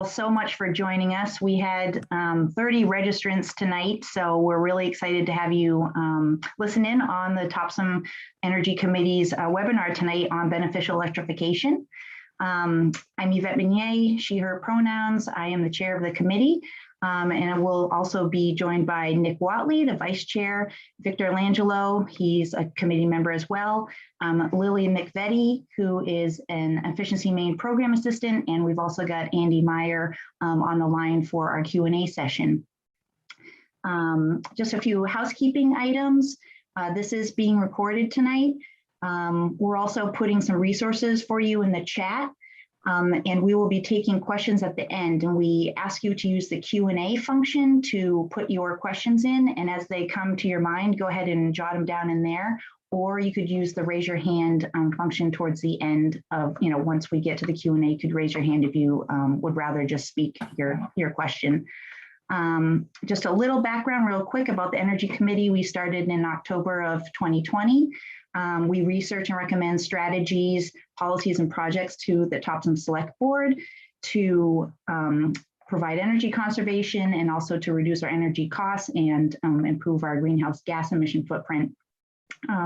so much for joining us. We had 30 registrants tonight, so we're really excited to have you listen in on the Topsham Energy Committee's webinar tonight on beneficial electrification. I'm Yvette Meunier, she, her pronouns. I am the chair of the committee, and I will also be joined by Nick Watley, the vice chair, Victor Langella, he's a committee member as well, Lily McVetti, who is an Efficiency Maine program assistant, and we've also got Andy Meyer on the line for our Q&A session. Just a few housekeeping items. This is being recorded tonight. We're also putting some resources for you in the chat, and we will be taking questions at the end, and we ask you to use the Q&A function to put your questions in, and as they come to your mind, go ahead and jot them down in there, or you could use the raise your hand function towards the end of, once we get to the Q&A, you could raise your hand if you would rather just speak your question. Just a little background real quick about the Energy Committee. We started in October of 2020. We research and recommend strategies, policies, and projects to the Topsham Select Board to provide energy conservation and also to reduce our energy costs and improve our greenhouse gas emission footprint.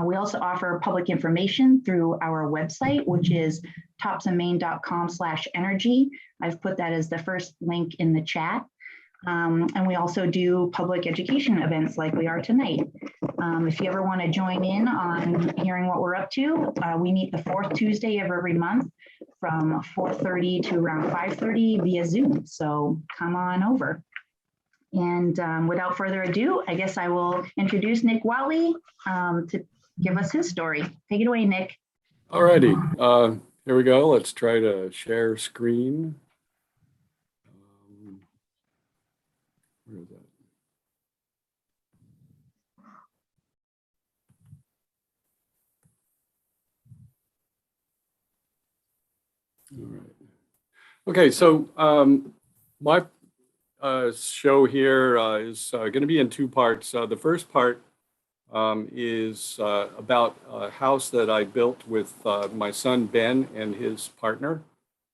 We also offer public information through our website, which is topshammaine.com/energy. I've put that as the first link in the chat. And we also do public education events like we are tonight. If you ever want to join in on hearing what we're up to, we meet the fourth Tuesday of every month from 4:30 to around 5:30 via Zoom. So come on over. And without further ado, I guess I will introduce Nick Watley to give us his story. Take it away, Nick. All righty. Here we go. Let's try to share screen. Where is that? All right. Okay, so my show here is going to be in two parts. The first part is about a house that I built with my son Ben and his partner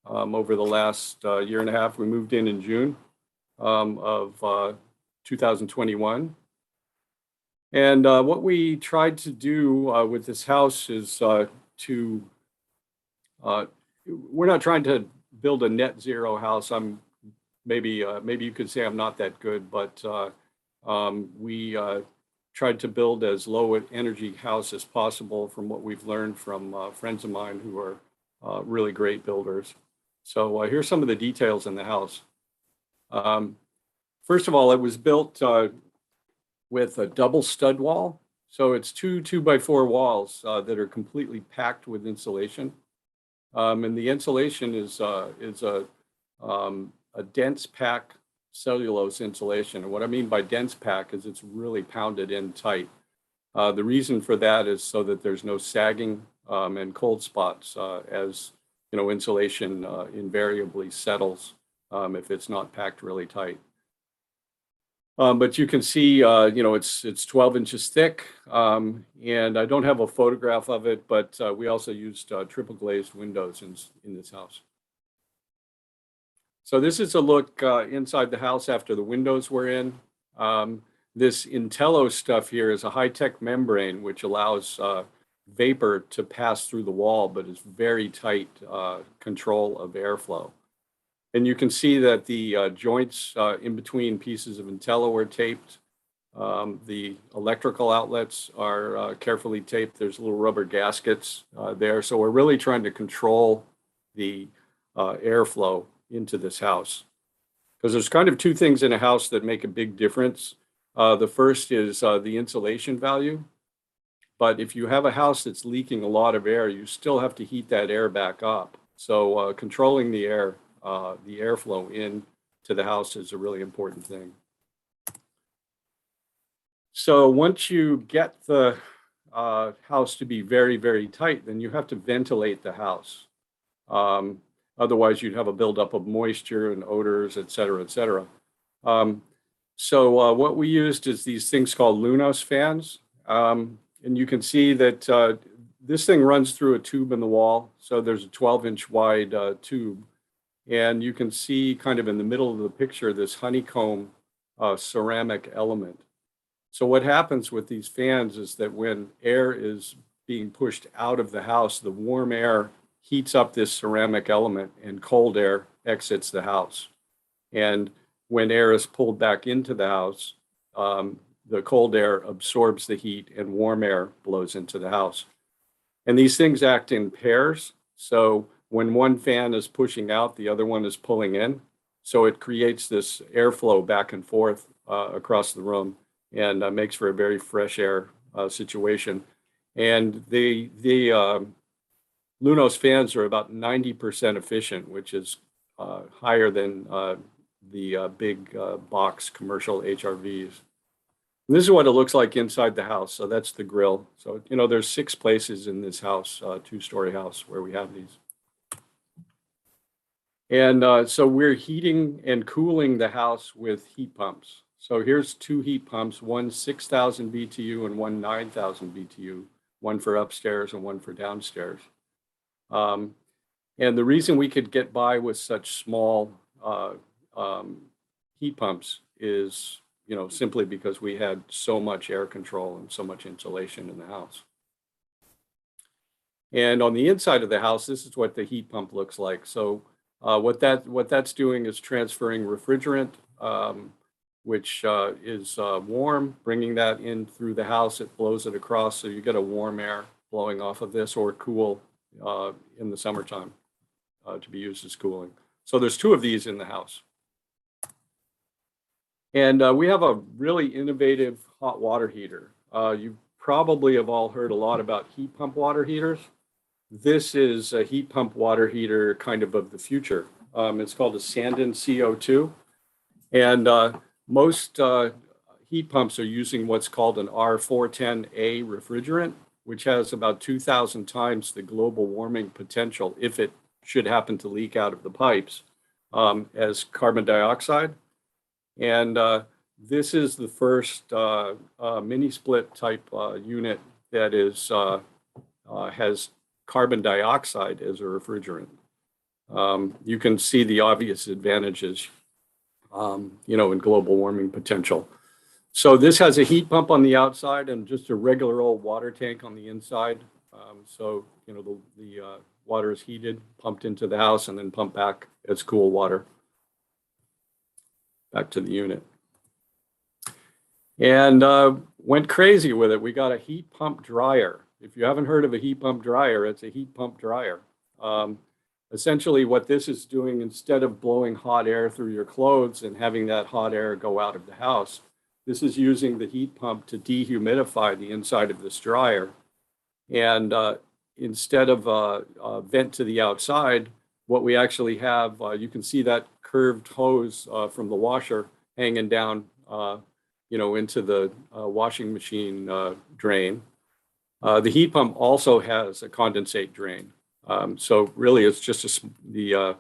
over the last year and a half. We moved in June of 2021. And what we tried to do with this house is we're not trying to build a net zero house. Maybe you could say I'm not that good, but we tried to build as low an energy house as possible from what we've learned from friends of mine who are really great builders. So here's some of the details in the house. First of all, it was built with a double stud wall. So it's two 2x4 walls that are completely packed with insulation. And the insulation is a dense pack cellulose insulation. And what I mean by dense pack is it's really pounded in tight. The reason for that is so that there's no sagging and cold spots as insulation invariably settles if it's not packed really tight. But you can see, it's 12 inches thick, and I don't have a photograph of it, but we also used triple glazed windows in this house. So this is a look inside the house after the windows were in. This Intello stuff here is a high-tech membrane which allows vapor to pass through the wall, but is very tight control of airflow. And you can see that the joints in between pieces of Intello are taped. The electrical outlets are carefully taped. There's little rubber gaskets there. So we're really trying to control the airflow into this house. Because there's kind of two things in a house that make a big difference. The first is the insulation value. But if you have a house that's leaking a lot of air, you still have to heat that air back up. So controlling the airflow into the house is a really important thing. So once you get the house to be very, very tight, then you have to ventilate the house. Otherwise, you'd have a buildup of moisture and odors, et cetera, et cetera. So what we used is these things called Lunos Fans. And you can see that this thing runs through a tube in the wall. So there's a 12-inch wide tube. And you can see kind of in the middle of the picture, this honeycomb ceramic element. So what happens with these fans is that when air is being pushed out of the house, the warm air heats up this ceramic element and cold air exits the house. And when air is pulled back into the house, the cold air absorbs the heat and warm air blows into the house. And these things act in pairs. So when one fan is pushing out, the other one is pulling in. So it creates this airflow back and forth across the room and makes for a very fresh air situation. And the Lunos fans are about 90% efficient, which is higher than the big box commercial HRVs. And this is what it looks like inside the house. So that's the grill. So, you know, there's 6 places in this house, 2-story house, where we have these. And so we're heating and cooling the house with heat pumps. So here's 2 heat pumps, one 6,000 BTU and one 9,000 BTU, one for upstairs and one for downstairs. And the reason we could get by with such small heat pumps is, you know, simply because we had so much air control and so much insulation in the house. And on the inside of the house, this is what the heat pump looks like. So what that's doing is transferring refrigerant, which is warm, bringing that in through the house. It blows it across, so you get a warm air blowing off of this, or cool in the summertime to be used as cooling. So there's 2 of these in the house. And we have a really innovative hot water heater. You probably have all heard a lot about heat pump water heaters. This is a heat pump water heater kind of the future. It's called a Sandin CO2. And most heat pumps are using what's called an R410A refrigerant, which has about 2,000 times the global warming potential, if it should happen to leak out of the pipes, as carbon dioxide. And this is the first mini split type unit that is has carbon dioxide as a refrigerant. You can see the obvious advantages, you know, in global warming potential. So this has a heat pump on the outside and just a regular old water tank on the inside. So, you know, the water is heated, pumped into the house, and then pumped back as cool water back to the unit. And went crazy with it. We got a heat pump dryer. If you haven't heard of a heat pump dryer, it's a heat pump dryer. Essentially what this is doing, instead of blowing hot air through your clothes and having that hot air go out of the house, this is using the heat pump to dehumidify the inside of this dryer. And instead of a vent to the outside, what we actually have, you can see that curved hose from the washer hanging down, you know, into the washing machine drain. The heat pump also has a condensate drain. So really it's just the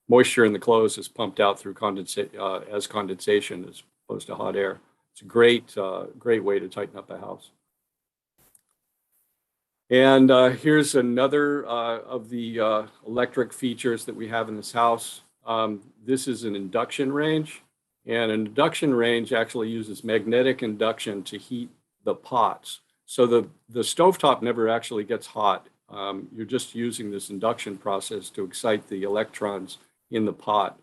moisture in the clothes is pumped out through as condensation as opposed to hot air. It's a great way to tighten up a house. And here's another of the electric features that we have in this house. This is an induction range, and an induction range actually uses magnetic induction to heat the pots. So the stovetop never actually gets hot. You're just using this induction process to excite the electrons in the pot.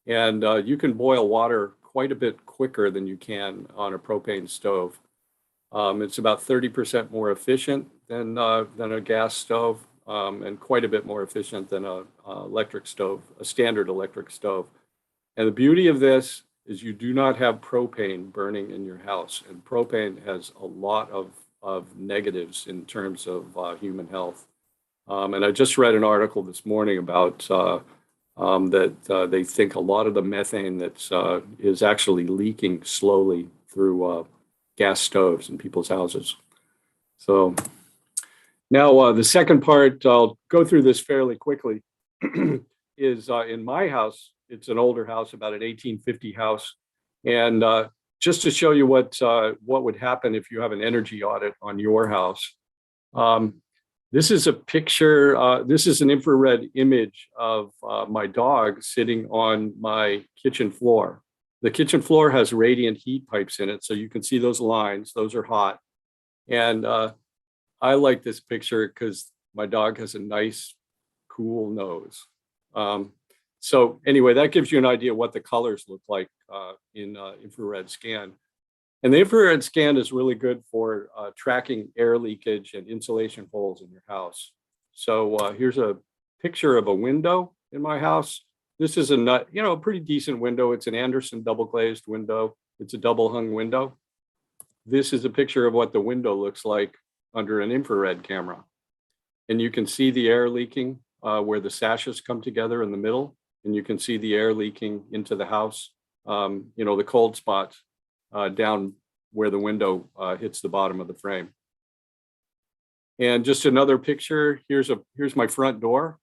And you can boil water quite a bit quicker than you can on a propane stove. It's about 30% more efficient than a gas stove, and quite a bit more efficient than a electric stove, a standard electric stove. And the beauty of this is you do not have propane burning in your house. And propane has a lot of negatives in terms of human health. And I just read an article this morning about that they think a lot of the methane that is actually leaking slowly through gas stoves in people's houses. So now the second part, I'll go through this fairly quickly, is in my house. It's an older house, about an 1850 house. And just to show you what would happen if you have an energy audit on your house. This is a picture, this is an infrared image of my dog sitting on my kitchen floor. The kitchen floor has radiant heat pipes in it, so you can see those lines. Those are hot. And I like this picture because my dog has a nice, cool nose. So anyway, that gives you an idea what the colors look like in infrared scan. And the infrared scan is really good for tracking air leakage and insulation holes in your house. So here's a picture of a window in my house. This is a pretty decent window. It's an Anderson double glazed window. It's a double hung window. This is a picture of what the window looks like under an infrared camera. And you can see the air leaking where the sashes come together in the middle. And you can see the air leaking into the house, the cold spots down where the window hits the bottom of the frame. And just another picture, here's my front door.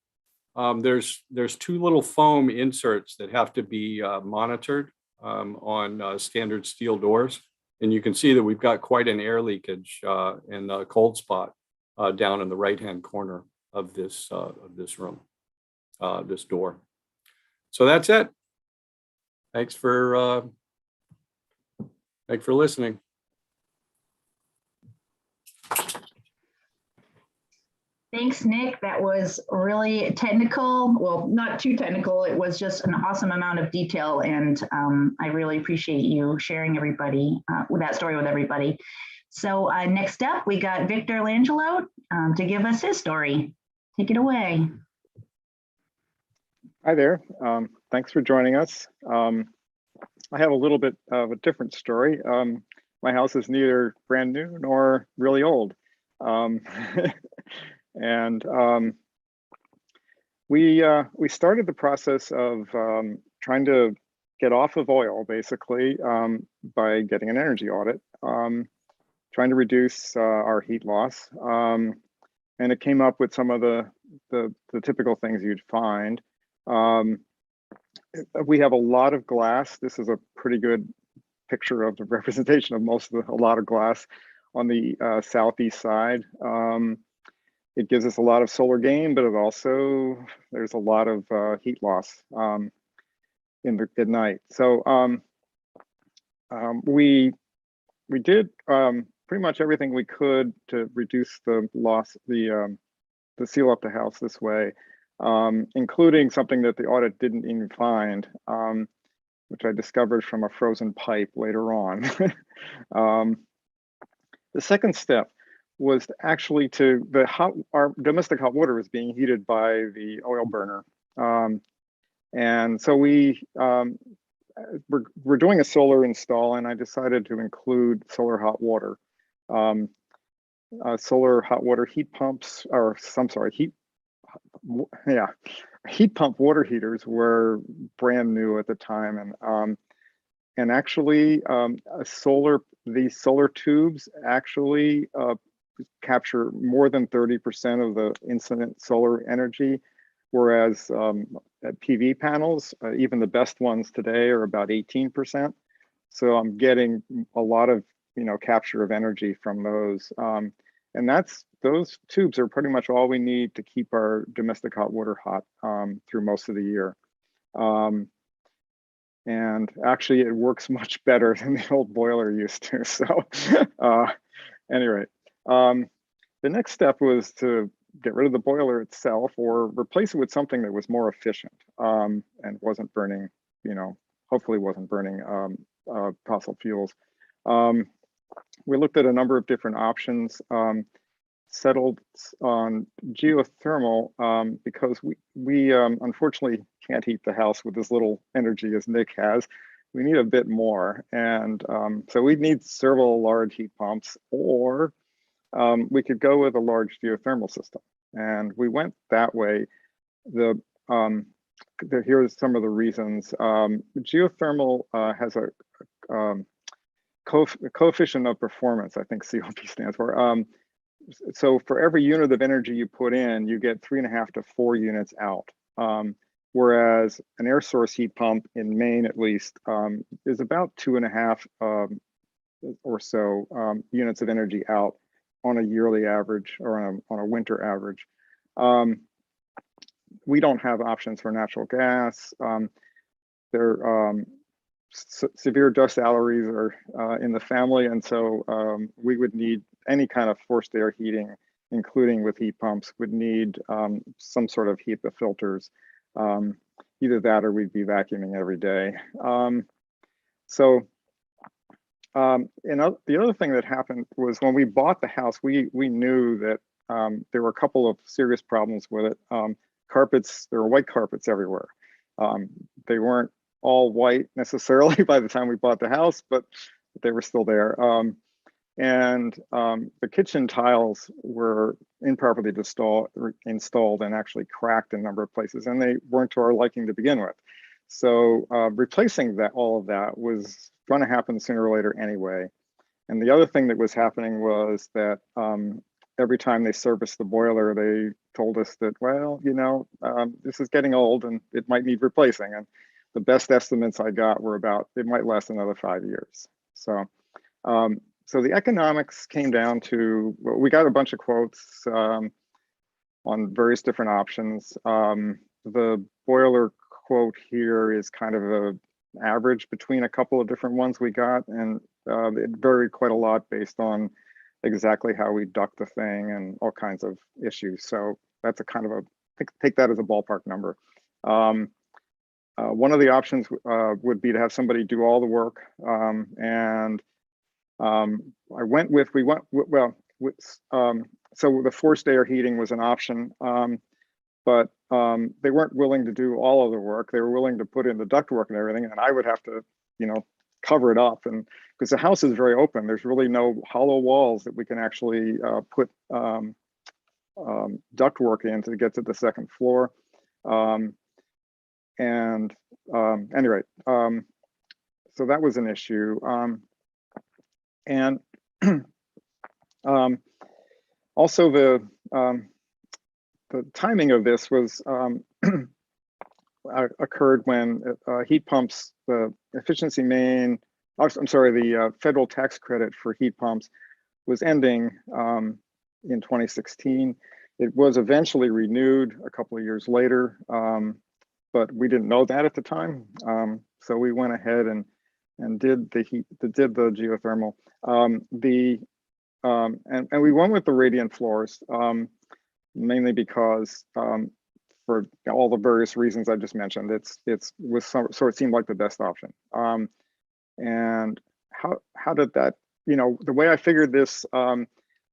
There's two little foam inserts that have to be monitored on standard steel doors. And you can see that we've got quite an air leakage and a cold spot down in the right-hand corner of this room, this door. So that's it. Thanks for listening. Thanks, Nick. That was really technical. Well, not too technical. It was just an awesome amount of detail. And I really appreciate you sharing with that story with everybody. So next up, we got Victor Langella to give us his story. Take it away. Hi there. Thanks for joining us. I have a little bit of a different story. My house is neither brand new nor really old. And we started the process of trying to get off of oil, basically, by getting an energy audit, trying to reduce our heat loss. And it came up with some of the typical things you'd find. We have a lot of glass. This is a pretty good picture of the representation of a lot of glass on the southeast side. It gives us a lot of solar gain, but there's a lot of heat loss at night. So we did pretty much everything we could to reduce the loss, to seal up the house this way. Including something that the audit didn't even find, which I discovered from a frozen pipe later on. The second step was actually our domestic hot water was being heated by the oil burner. And so we're doing a solar install, and I decided to include solar hot water. Solar hot water heat pumps, heat pump water heaters were brand new at the time, and actually these solar tubes actually capture more than 30% of the incident solar energy, whereas PV panels, even the best ones today, are about 18%. So I'm getting a lot of capture of energy from those. And those tubes are pretty much all we need to keep our domestic hot water hot through most of the year. And actually, it works much better than the old boiler used to. So anyway, the next step was to get rid of the boiler itself or replace it with something that was more efficient and wasn't burning, hopefully wasn't burning fossil fuels. We looked at a number of different options, settled on geothermal because we unfortunately can't heat the house with as little energy as Nick has. We need a bit more. And so we'd need several large heat pumps, or we could go with a large geothermal system. And we went that way. Here's some of the reasons. Geothermal has a coefficient of performance, I think COP stands for. So for every unit of energy you put in, you get 3.5 to 4 units out. Whereas an air source heat pump in Maine, at least, is about 2.5 or so units of energy out on a yearly average or on a winter average. We don't have options for natural gas. Severe dust allergies are in the family, and so we would need any kind of forced air heating, including with heat pumps, would need some sort of HEPA filters. Either that or we'd be vacuuming every day. The other thing that happened was when we bought the house, we knew that there were a couple of serious problems with it. Carpets, there were white carpets everywhere. They weren't all white necessarily by the time we bought the house, but they were still there. The kitchen tiles were improperly installed and actually cracked in a number of places, and they weren't to our liking to begin with. So replacing all of that was going to happen sooner or later anyway. And the other thing that was happening was that every time they serviced the boiler, they told us that, well, this is getting old and it might need replacing. And the best estimates I got were about, it might last another 5 years. So the economics came down to, we got a bunch of quotes on various different options. The boiler quote here is kind of an average between a couple of different ones we got, and it varied quite a lot based on exactly how we duct the thing and all kinds of issues. So that's a kind of take that as a ballpark number. One of the options would be to have somebody do all the work, and so the forced air heating was an option, but they weren't willing to do all of the work. They were willing to put in the ductwork and everything, and I would have to, cover it up. And because the house is very open, there's really no hollow walls that we can actually put ductwork in to get to the second floor. Anyway, so that was an issue. Also the timing of this was occurred when heat pumps, the efficiency Maine, I'm sorry, the federal tax credit for heat pumps was ending in 2016. It was eventually renewed a couple of years later, but we didn't know that at the time. So we went ahead and did the geothermal. And we went with the radiant floors, mainly because for all the various reasons I just mentioned, it seemed like the best option. And how did that, the way I figured this, it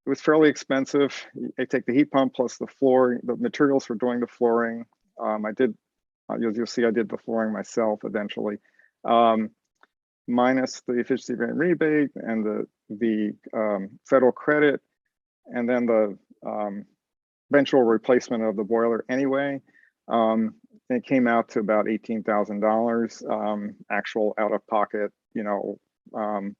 was fairly expensive. I take the heat pump plus the floor, the materials for doing the flooring. You'll see I did the flooring myself eventually, minus the efficiency grant rebate and the federal credit, and then the eventual replacement of the boiler anyway. It came out to about $18,000 actual out of pocket, and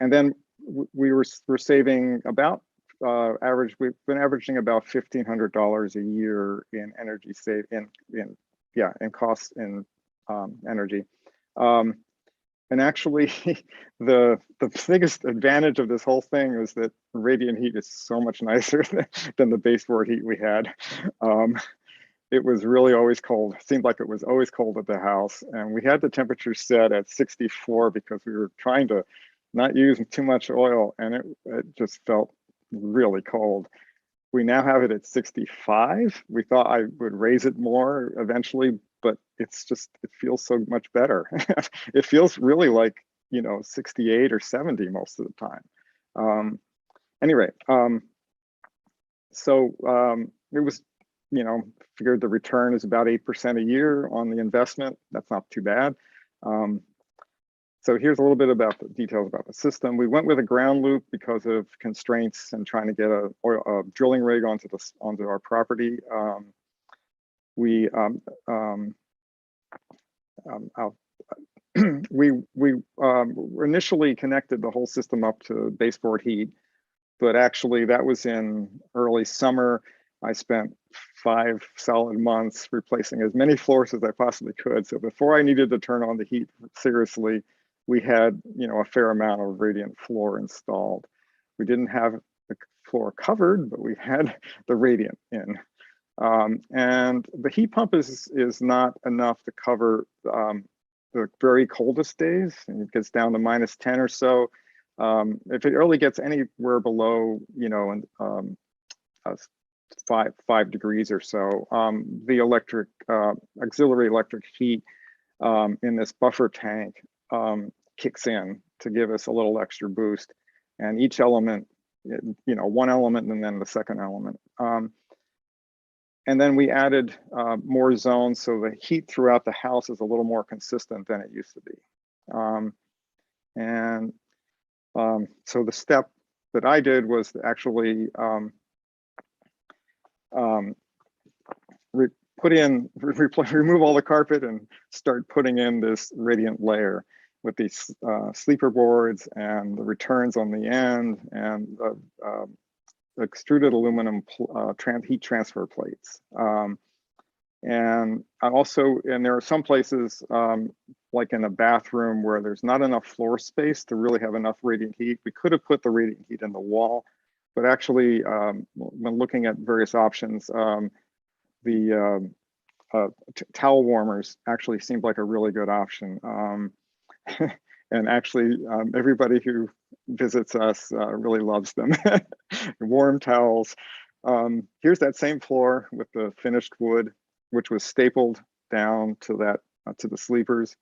then we're saving about we've been averaging about $1,500 a year in energy in costs in energy. And actually, the biggest advantage of this whole thing is that radiant heat is so much nicer than the baseboard heat we had. It was really always cold. It seemed like it was always cold at the house. And we had the temperature set at 64 because we were trying to not use too much oil, and it just felt really cold. We now have it at 65. We thought I would raise it more eventually, but it feels so much better. It feels really like, 68 or 70 most of the time. Anyway, so it was, figured the return is about 8% a year on the investment. That's not too bad. So here's a little bit about the details about the system. We went with a ground loop because of constraints and trying to get a drilling rig onto our property. We initially connected the whole system up to baseboard heat, but actually that was in early summer. I spent 5 solid months replacing as many floors as I possibly could. So before I needed to turn on the heat seriously, we had, a fair amount of radiant floor installed. We didn't have floor covered, but we've had the radiant in. And the heat pump is not enough to cover the very coldest days, and it gets down to -10 or so. If it only gets anywhere below, you know, and 5 degrees or so, the electric auxiliary electric heat in this buffer tank kicks in to give us a little extra boost. And each element, you know, one element and then the second element. And then we added more zones, so the heat throughout the house is a little more consistent than it used to be. So the step that I did was to actually remove all the carpet and start putting in this radiant layer with these sleeper boards and the returns on the end and the extruded aluminum heat transfer plates. And there are some places like in a bathroom where there's not enough floor space to really have enough radiant heat. We could have put the radiant heat in the wall, but actually when looking at various options, the towel warmers actually seemed like a really good option. And actually, everybody who visits us really loves them. Warm towels. Here's that same floor with the finished wood, which was stapled down to to the sleepers.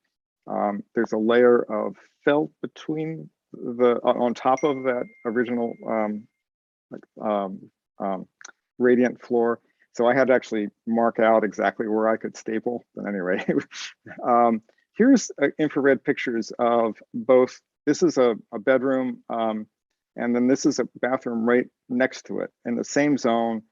There's a layer of felt between on top of that original radiant floor. So I had to actually mark out exactly where I could staple. But anyway, here's infrared pictures of both. This is a bedroom, and then this is a bathroom right next to it in the same zone,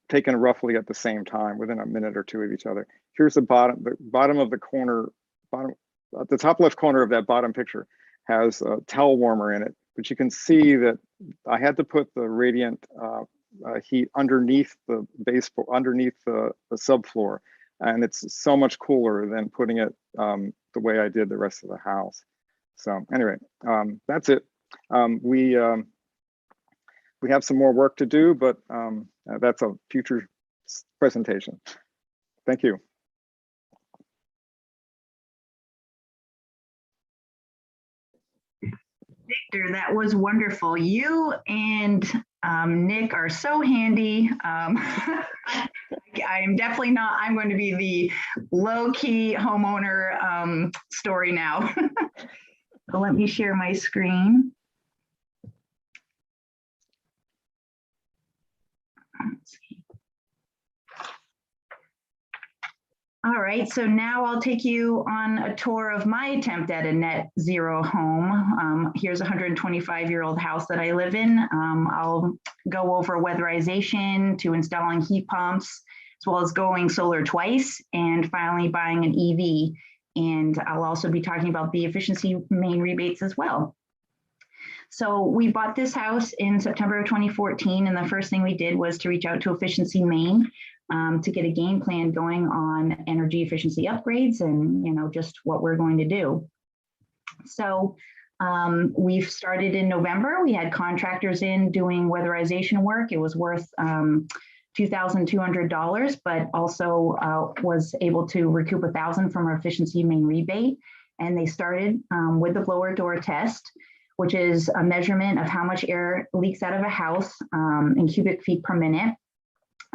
taken roughly at the same time, within a minute or two of each other. Here's the bottom of the corner, the top left corner of that bottom picture has a towel warmer in it, but you can see that I had to put the radiant heat underneath the underneath the subfloor, and it's so much cooler than putting it the way I did the rest of the house. So anyway, that's it. We have some more work to do, but that's a future presentation. Thank you. Victor, that was wonderful. You and Nick are so handy. I'm definitely not, I'm going to be the low-key homeowner story now. So let me share my screen. Let's see. All right, so now I'll take you on a tour of my attempt at a net zero home. Here's a 125-year-old house that I live in. I'll go over weatherization to installing heat pumps, as well as going solar twice and finally buying an EV. And I'll also be talking about the efficiency Maine rebates as well. So we bought this house in September of 2014, and the first thing we did was to reach out to Efficiency Maine to get a game plan going on energy efficiency upgrades and, you know, just what we're going to do. So we've started in November. We had contractors in doing weatherization work. It was worth $2,200, but also was able to recoup $1,000 from our Efficiency Maine rebate. And they started with the blower door test, which is a measurement of how much air leaks out of a house in cubic feet per minute.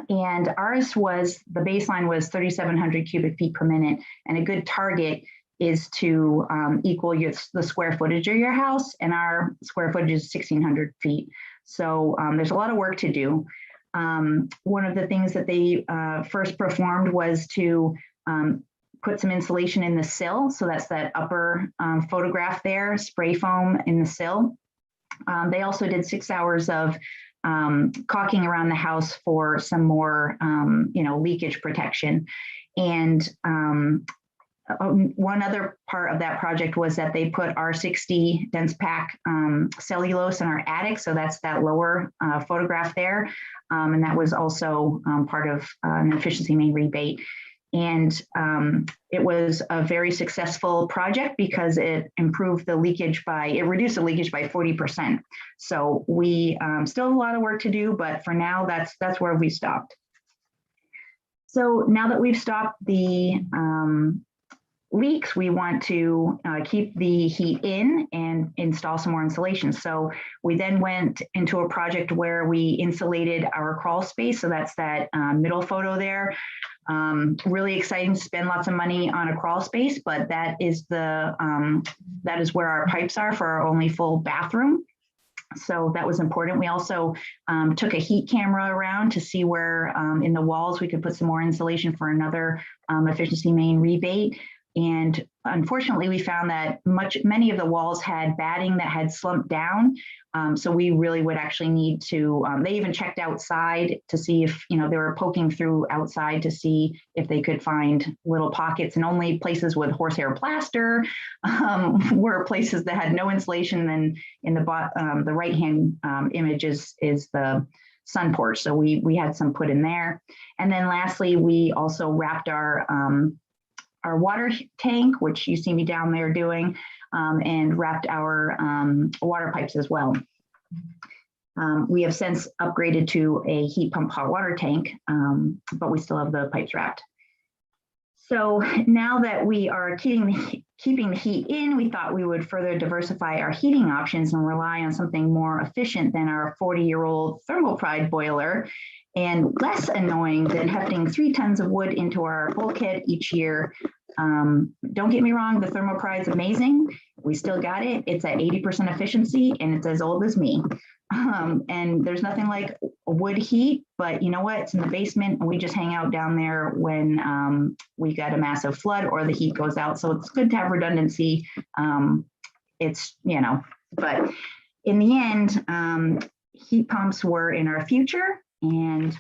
And ours was, the baseline was 3,700 cubic feet per minute. And a good target is to equal the square footage of your house. And our square footage is 1,600 feet. So there's a lot of work to do. One of the things that they first performed was to put some insulation in the sill. So that's that upper photograph there, spray foam in the sill. They also did 6 hours of caulking around the house for some more, leakage protection. And one other part of that project was that they put R60 dense pack cellulose in our attic. So that's that lower photograph there. And that was also part of an Efficiency Maine rebate. And it was a very successful project because it reduced the leakage by 40%. So we still have a lot of work to do, but for now, that's where we stopped. So now that we've stopped the leaks, we want to keep the heat in and install some more insulation. So we then went into a project where we insulated our crawl space. So that's that middle photo there. Really exciting to spend lots of money on a crawl space, but that is where our pipes are for our only full bathroom. So that was important. We also took a heat camera around to see where in the walls we could put some more insulation for another Efficiency Maine rebate. And unfortunately, we found that many of the walls had batting that had slumped down. So we really would actually need to, they even checked outside to see if, they were poking through outside to see if they could find little pockets, and only places with horsehair plaster were places that had no insulation. And in the right-hand image is the sun porch. So we had some put in there. And then lastly, we also wrapped our water tank, which you see me down there doing, and wrapped our water pipes as well. We have since upgraded to a heat pump hot water tank, but we still have the pipes wrapped. So now that we are keeping the heat in, we thought we would further diversify our heating options and rely on something more efficient than our 40-year-old thermal pride boiler, and less annoying than hefting 3 tons of wood into our bulkhead each year. Don't get me wrong, the Thermopride's amazing. We still got it. It's at 80% efficiency and it's as old as me. And there's nothing like wood heat, but you know what? It's in the basement and we just hang out down there when we got a massive flood or the heat goes out. So it's good to have redundancy. But in the end, heat pumps were in our future, and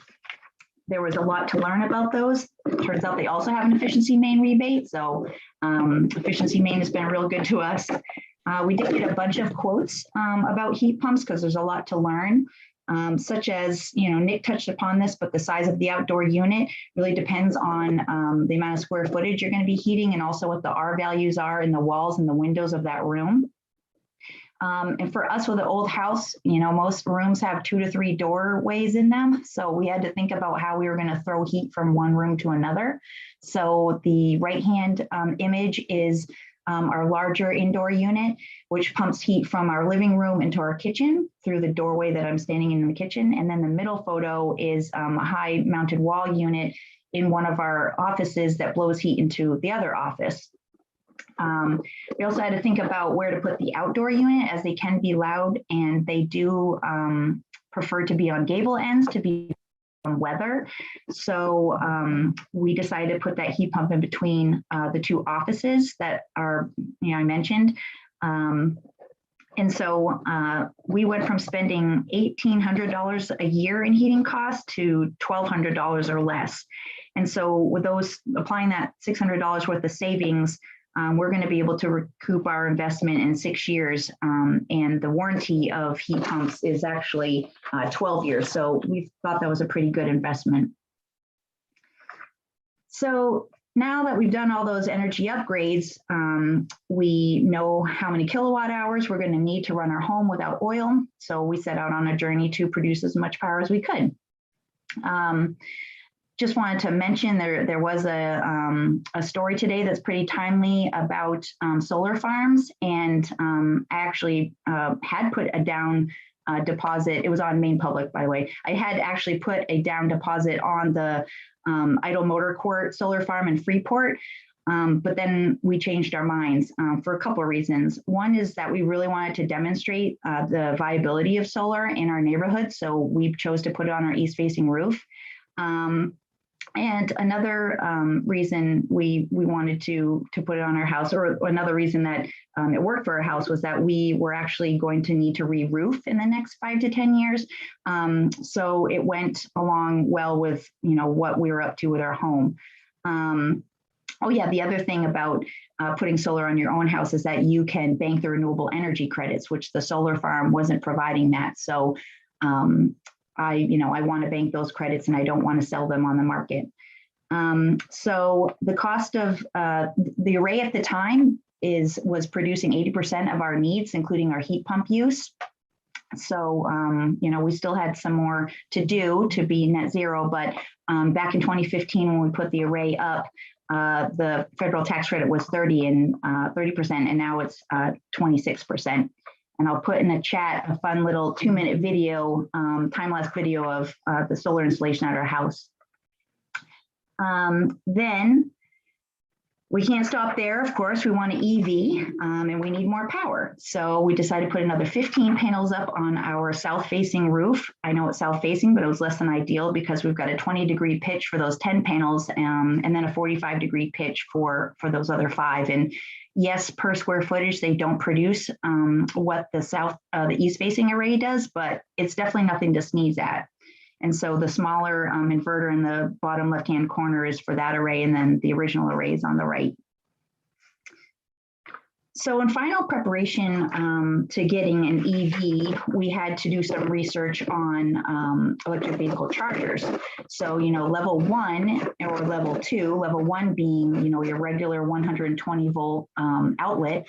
there was a lot to learn about those. It turns out they also have an Efficiency Maine rebate. So Efficiency Maine has been real good to us. We did get a bunch of quotes about heat pumps because there's a lot to learn, such as, Nick touched upon this, but the size of the outdoor unit really depends on the amount of square footage you're going to be heating, and also what the R values are in the walls and the windows of that room. And for us with an old house, most rooms have 2 to 3 doorways in them. So we had to think about how we were going to throw heat from one room to another. So the right-hand image is our larger indoor unit, which pumps heat from our living room into our kitchen through the doorway that I'm standing in the kitchen. And then the middle photo is a high mounted wall unit in one of our offices that blows heat into the other office. We also had to think about where to put the outdoor unit, as they can be loud, and they do prefer to be on gable ends to be from weather. So we decided to put that heat pump in between the 2 offices that are, I mentioned. And so we went from spending $1,800 a year in heating costs to $1,200 or less. And so with those, applying that $600 worth of savings, we're going to be able to recoup our investment in 6 years, and the warranty of heat pumps is actually 12 years. So we thought that was a pretty good investment. So now that we've done all those energy upgrades, we know how many kilowatt hours we're going to need to run our home without oil. So we set out on a journey to produce as much power as we could. Just wanted to mention there was a story today that's pretty timely about solar farms, and I actually had put a down deposit. It was on Maine Public, by the way. I had actually put a down deposit on the Idle Motor Court solar farm in Freeport, but then we changed our minds for a couple of reasons. One is that we really wanted to demonstrate the viability of solar in our neighborhood, so we chose to put it on our east-facing roof. And another reason we wanted to put it on our house, or another reason that it worked for our house, was that we were actually going to need to re-roof in the next 5 to 10 years. So it went along well with what we were up to with our home. Oh yeah, the other thing about putting solar on your own house is that you can bank the renewable energy credits, which the solar farm wasn't providing that. So I want to bank those credits, and I don't want to sell them on the market. So the cost of the array at the time was producing 80% of our needs, including our heat pump use. So, we still had some more to do to be net zero, but back in 2015, when we put the array up, the federal tax credit was 30%, and now it's 26%. And I'll put in the chat a fun little 2-minute video, time-lapse video of the solar installation at our house. Then we can't stop there. Of course, we want an EV and we need more power. So we decided to put another 15 panels up on our south-facing roof. I know it's south-facing, but it was less than ideal because we've got a 20-degree pitch for those 10 panels and then a 45-degree pitch for those other 5. And yes, per square footage, they don't produce what the east-facing array does, but it's definitely nothing to sneeze at. And so the smaller inverter in the bottom left-hand corner is for that array, and then the original array is on the right. So in final preparation to getting an EV, we had to do some research on electric vehicle chargers. So, level 1 or level 2, level 1 being, your regular 120 volt outlet,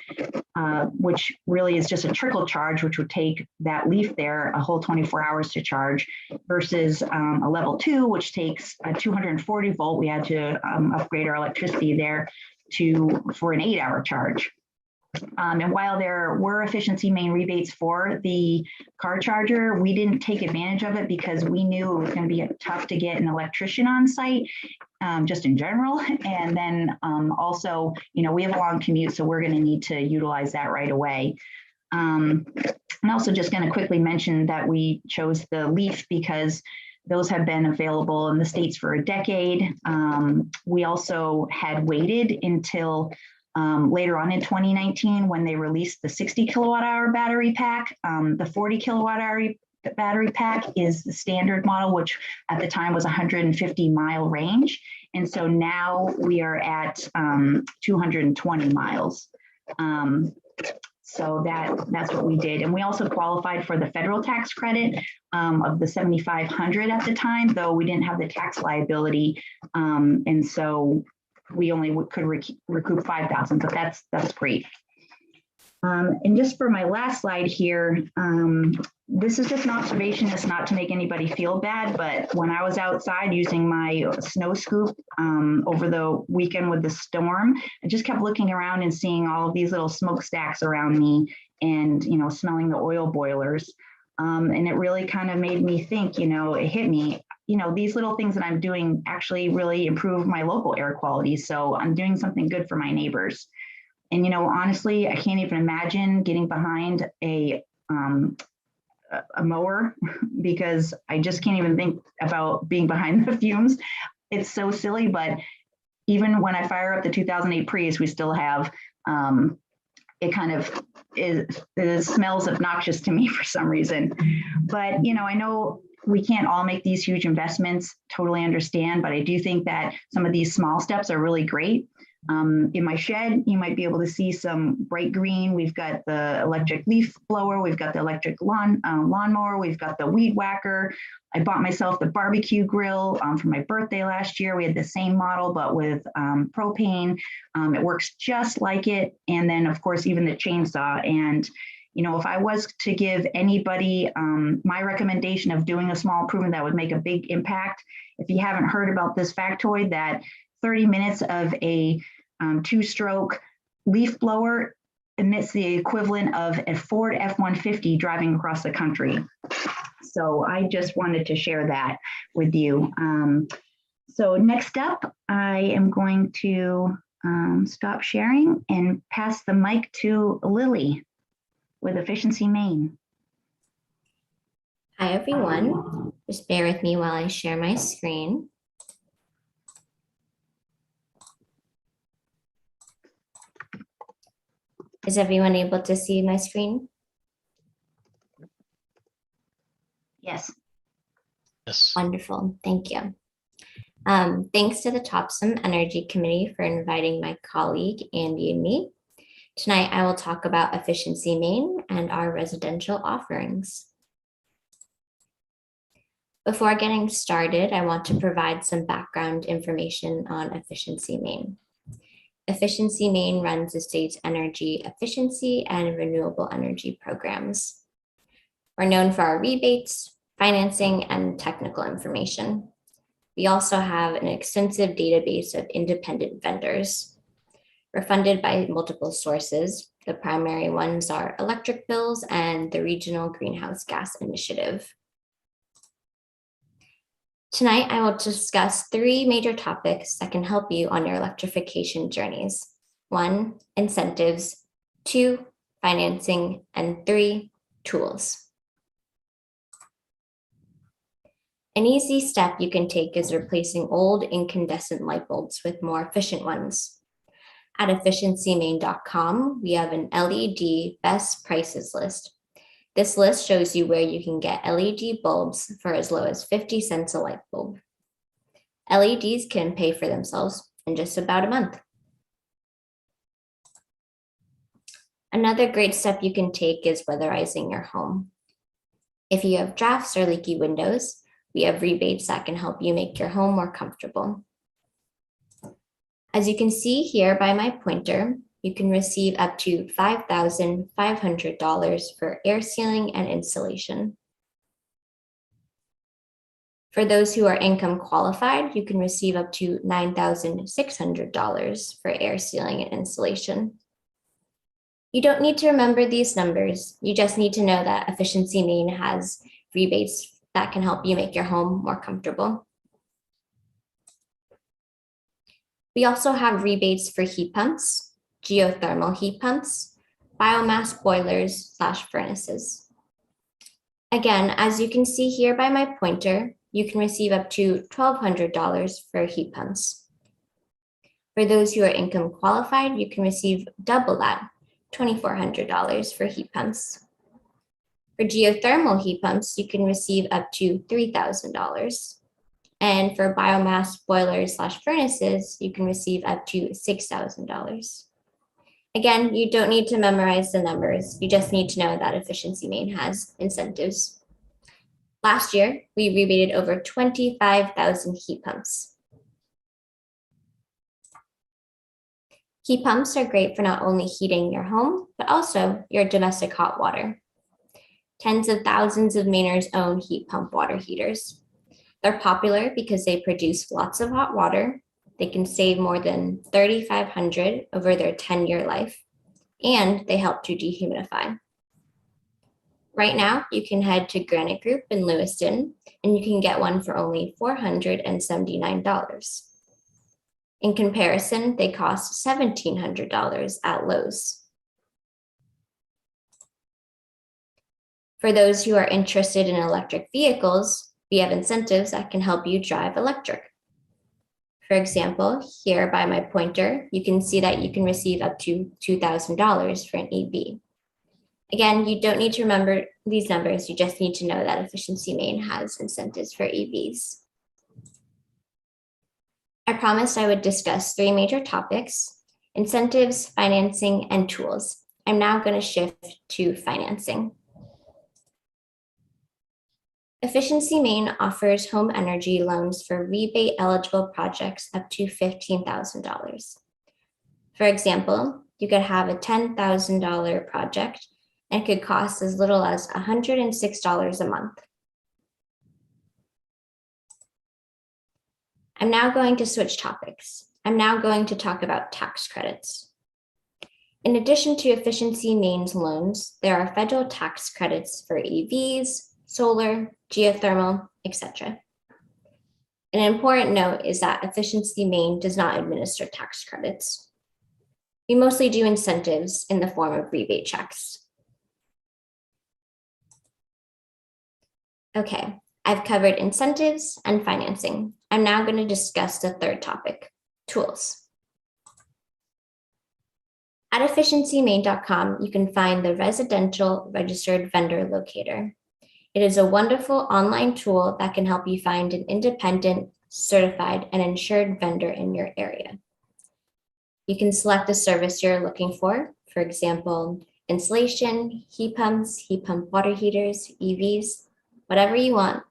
which really is just a trickle charge, which would take that leaf there a whole 24 hours to charge, versus a level 2, which takes a 240 volt. We had to upgrade our electricity there for an 8-hour charge. And while there were efficiency Maine rebates for the car charger, we didn't take advantage of it because we knew it was going to be tough to get an electrician on site, just in general. And then also, we have a long commute, so we're going to need to utilize that right away. I'm also just going to quickly mention that we chose the Leaf because those have been available in the States for a decade. We also had waited until later on in 2019 when they released the 60 kilowatt hour battery pack. The 40 kilowatt hour battery pack is the standard model, which at the time was 150-mile range. And so now we are at 220 miles. So that's what we did. And we also qualified for the federal tax credit of the $7,500 at the time, though we didn't have the tax liability. And so we only could recoup 5,000, but that's great. And just for my last slide here, this is just an observation. It's not to make anybody feel bad, but when I was outside using my snow scoop over the weekend with the storm, I just kept looking around and seeing all of these little smokestacks around me and, smelling the oil boilers. And it really kind of made me think, it hit me, these little things that I'm doing actually really improve my local air quality. So I'm doing something good for my neighbors. And, honestly, I can't even imagine getting behind a mower because I just can't even think about being behind the fumes. It's so silly, but even when I fire up the 2008 Prius, we still have, it kind of it smells obnoxious to me for some reason. But, I know we can't all make these huge investments, totally understand, but I do think that some of these small steps are really great. In my shed, you might be able to see some bright green. We've got the electric leaf blower. We've got the electric lawnmower. We've got the weed whacker. I bought myself the barbecue grill for my birthday last year. We had the same model, but with propane. It works just like it. And then, of course, even the chainsaw. And if I was to give anybody my recommendation of doing a small improvement that would make a big impact, if you haven't heard about this factoid, that 30 minutes of a 2-stroke leaf blower emits the equivalent of a Ford F-150 driving across the country. So I just wanted to share that with you. So next up, I am going to stop sharing and pass the mic to Lily with Efficiency Maine. Hi, everyone. Just bear with me while I share my screen. Is everyone able to see my screen? Yes. Yes. Wonderful. Thank you. Thanks to the Topsham Energy Committee for inviting my colleague, Andy, and me. Tonight, I will talk about Efficiency Maine and our residential offerings. Before getting started, I want to provide some background information on Efficiency Maine. Efficiency Maine runs the state's energy efficiency and renewable energy programs. We're known for our rebates, financing, and technical information. We also have an extensive database of independent vendors. We're funded by multiple sources. The primary ones are electric bills and the Regional Greenhouse Gas Initiative. Tonight, I will discuss 3 major topics that can help you on your electrification journeys. 1, incentives, 2, financing, and 3, tools. An easy step you can take is replacing old incandescent light bulbs with more efficient ones. At efficiencymaine.com, we have an LED best prices list. This list shows you where you can get LED bulbs for as low as 50 cents a light bulb. LEDs can pay for themselves in just about a month. Another great step you can take is weatherizing your home. If you have drafts or leaky windows, we have rebates that can help you make your home more comfortable. As you can see here by my pointer, you can receive up to $5,500 for air sealing and insulation. For those who are income qualified, you can receive up to $9,600 for air sealing and insulation. You don't need to remember these numbers. You just need to know that Efficiency Maine has rebates that can help you make your home more comfortable. We also have rebates for heat pumps, geothermal heat pumps, biomass boilers/furnaces. Again, as you can see here by my pointer, you can receive up to $1,200 for heat pumps. For those who are income qualified, you can receive double that, $2,400 for heat pumps. For geothermal heat pumps, you can receive up to $3,000. And for biomass boilers/furnaces, you can receive up to $6,000. Again, you don't need to memorize the numbers. You just need to know that Efficiency Maine has incentives. Last year, we rebated over 25,000 heat pumps. Heat pumps are great for not only heating your home, but also your domestic hot water. Tens of thousands of Mainers own heat pump water heaters. They're popular because they produce lots of hot water. They can save more than $3,500 over their 10-year life, and they help to dehumidify. Right now, you can head to Granite Group in Lewiston, and you can get one for only $479. In comparison, they cost $1,700 at Lowe's. For those who are interested in electric vehicles, we have incentives that can help you drive electric. For example, here by my pointer, you can see that you can receive up to $2,000 for an EV. Again, you don't need to remember these numbers. You just need to know that Efficiency Maine has incentives for EVs. I promised I would discuss 3 major topics: incentives, financing, and tools. I'm now going to shift to financing. Efficiency Maine offers home energy loans for rebate-eligible projects up to $15,000. For example, you could have a $10,000 project and it could cost as little as $106 a month. I'm now going to switch topics. I'm now going to talk about tax credits. In addition to Efficiency Maine's loans, there are federal tax credits for EVs, solar, geothermal, etc. An important note is that Efficiency Maine does not administer tax credits. We mostly do incentives in the form of rebate checks. Okay, I've covered incentives and financing. I'm now going to discuss the 3rd topic, tools. At efficiencymaine.com, you can find the Residential Registered Vendor Locator. It is a wonderful online tool that can help you find an independent, certified, and insured vendor in your area. You can select the service you're looking for example, insulation, heat pump water heaters, EVs, whatever you want.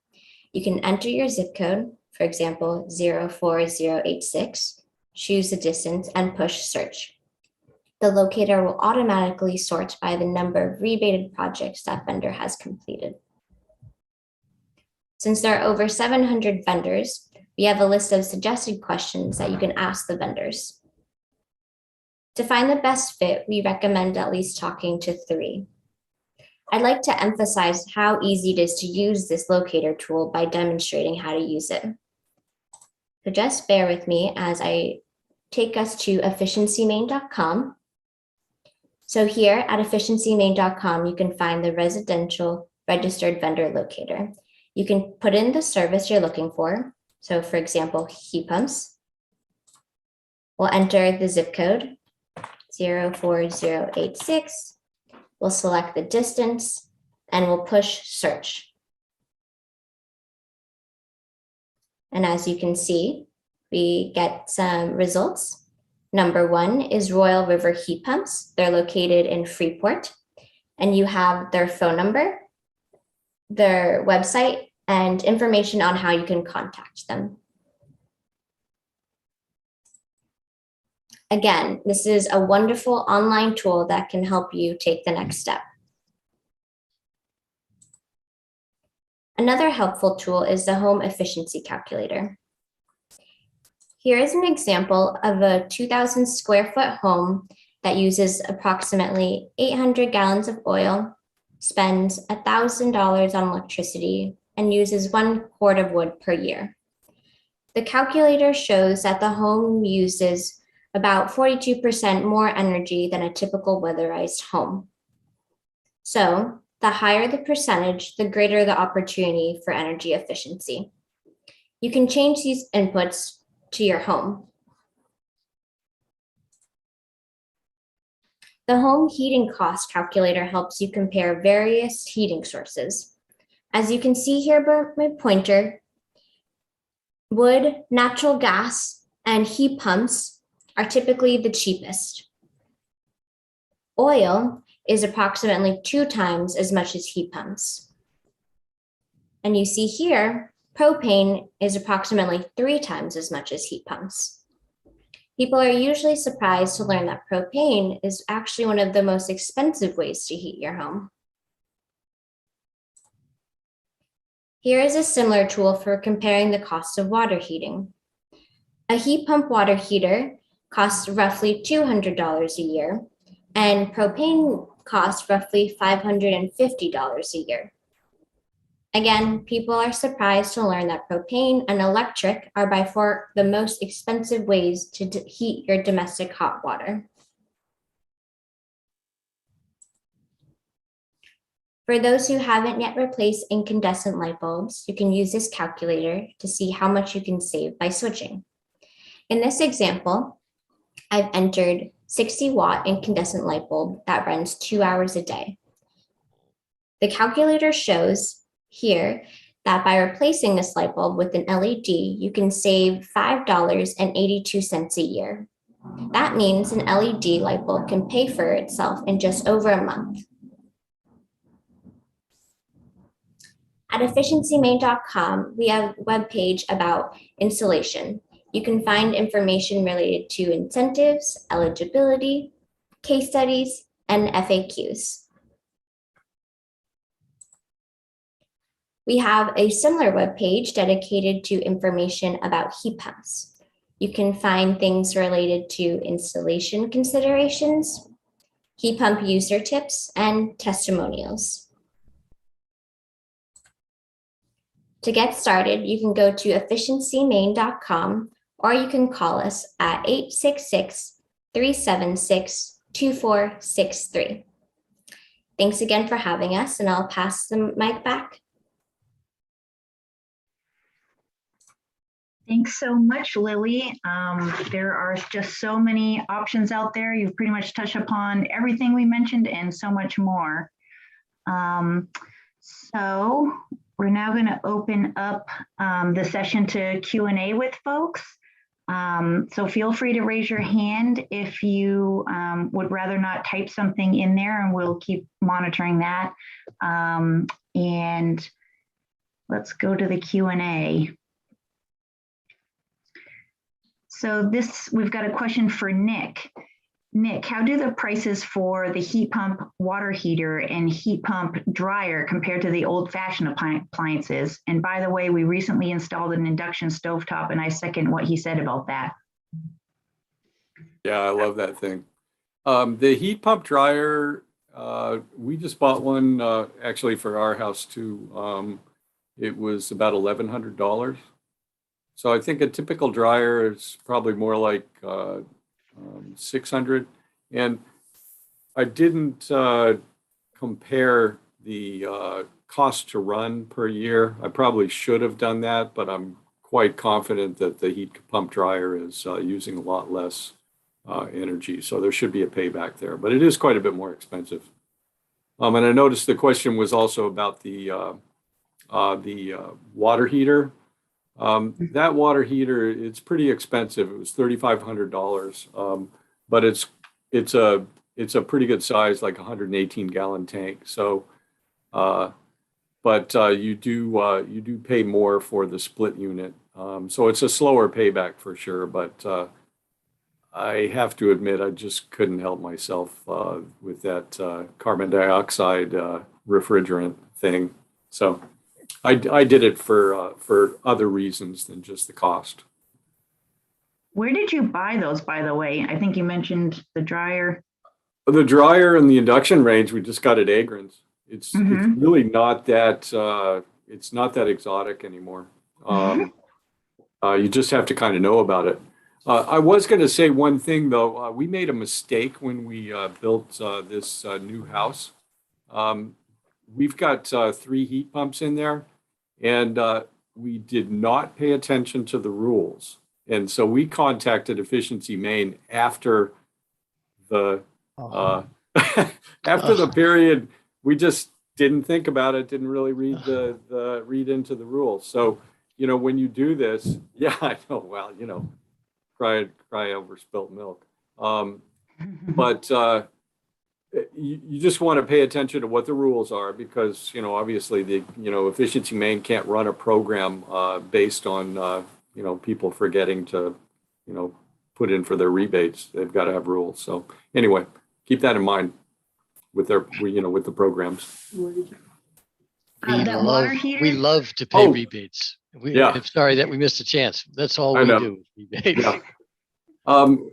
You can enter your zip code, for example, 04086, choose the distance and push search. The locator will automatically sort by the number of rebated projects that vendor has completed. Since there are over 700 vendors, we have a list of suggested questions that you can ask the vendors. To find the best fit, we recommend at least talking to 3. I'd like to emphasize how easy it is to use this locator tool by demonstrating how to use it. So just bear with me as I take us to efficiencymaine.com. So here at efficiencymaine.com, you can find the residential registered vendor locator. You can put in the service you're looking for. So for example, heat pumps. We'll enter the zip code 04086. We'll select the distance and we'll push search. And as you can see, we get some results. Number 1 is Royal River Heat Pumps. They're located in Freeport, and you have their phone number, their website, and information on how you can contact them. Again, this is a wonderful online tool that can help you take the next step. Another helpful tool is the Home Efficiency Calculator. Here is an example of a 2,000 square foot home that uses approximately 800 gallons of oil, spends $1,000 on electricity, and uses 1 quart of wood per year. The calculator shows that the home uses about 42% more energy than a typical weatherized home. So the higher the percentage, the greater the opportunity for energy efficiency. You can change these inputs to your home. The home heating cost calculator helps you compare various heating sources. As you can see here by my pointer, wood, natural gas, and heat pumps are typically the cheapest. Oil is approximately 2 times as much as heat pumps. And you see here, propane is approximately 3 times as much as heat pumps. People are usually surprised to learn that propane is actually one of the most expensive ways to heat your home. Here is a similar tool for comparing the cost of water heating. A heat pump water heater costs roughly $200 a year, and propane costs roughly $550 a year. Again, people are surprised to learn that propane and electric are by far the most expensive ways to heat your domestic hot water. For those who haven't yet replaced incandescent light bulbs, you can use this calculator to see how much you can save by switching. In this example, I've entered 60-watt incandescent light bulb that runs 2 hours a day. The calculator shows here that by replacing this light bulb with an LED, you can save $5.82 a year. That means an LED light bulb can pay for itself in just over a month. At efficiencymaine.com, we have a webpage about installation. You can find information related to incentives, eligibility, case studies, and FAQs. We have a similar webpage dedicated to information about heat pumps. You can find things related to installation considerations, heat pump user tips, and testimonials. To get started, you can go to efficiencymaine.com, or you can call us at 866-376-2463. Thanks again for having us, and I'll pass the mic back. Thanks so much, Lily. There are just so many options out there. You've pretty much touched upon everything we mentioned and so much more. So we're now going to open up the session to Q&A with folks. So feel free to raise your hand if you would rather not type something in there, and we'll keep monitoring that. And let's go to the Q&A. So we've got a question for Nick. Nick, how do the prices for the heat pump water heater and heat pump dryer compare to the old-fashioned appliances? And by the way, we recently installed an induction stovetop, and I second what he said about that. Yeah, I love that thing. The heat pump dryer, we just bought one actually for our house too. It was about $1,100. So I think a typical dryer is probably more like 600. And I didn't compare the cost to run per year. I probably should have done that, but I'm quite confident that the heat pump dryer is using a lot less energy. So there should be a payback there, but it is quite a bit more expensive. And I noticed the question was also about the water heater. That water heater, it's pretty expensive. It was $3,500, but it's a pretty good size, like 118 gallon tank. So, but you do pay more for the split unit. So it's a slower payback for sure. But I have to admit, I just couldn't help myself with that carbon dioxide refrigerant thing. So I did it for other reasons than just the cost. Where did you buy those, by the way? I think you mentioned the dryer. The dryer and the induction range, we just got at Agrons. It's really not that it's not that exotic anymore. You just have to kind of know about it. I was going to say one thing though. We made a mistake when we built this new house. We've got 3 heat pumps in there, and we did not pay attention to the rules. And so we contacted Efficiency Maine after the after the period. We just didn't think about it, didn't really read read into the rules. So, you know, when you do this, yeah, I know, well, you know, cry over spilt milk. But you just want to pay attention to what the rules are, because, you know, obviously Efficiency Maine can't run a program based on, people forgetting to, put in for their rebates. They've got to have rules. So anyway, keep that in mind with with the programs. We love to pay rebates. I'm sorry that we missed a chance. That's all we do. Rebates. Yeah.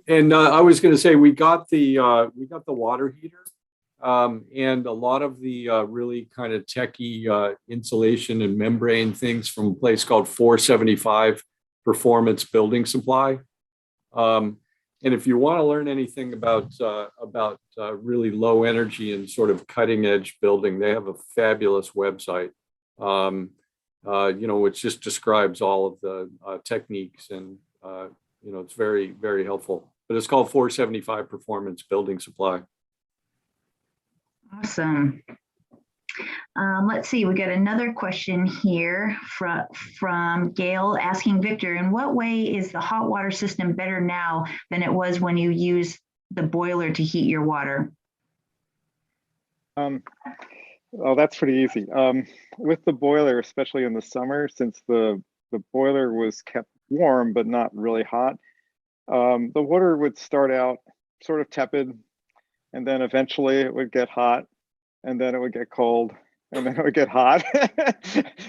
And I was going to say we got the water heater, and a lot of the really kind of techie insulation and membrane things from a place called 475 Performance Building Supply. And if you want to learn anything about really low energy and sort of cutting edge building, they have a fabulous website, which just describes all of the techniques, and it's very, very helpful. But it's called 475 Performance Building Supply. Awesome. Let's see, we got another question here from Gail asking Victor, in what way is the hot water system better now than it was when you used the boiler to heat your water? Well, that's pretty easy. With the boiler, especially in the summer, since the boiler was kept warm but not really hot, the water would start out sort of tepid, and then eventually it would get hot, and then it would get cold, and then it would get hot.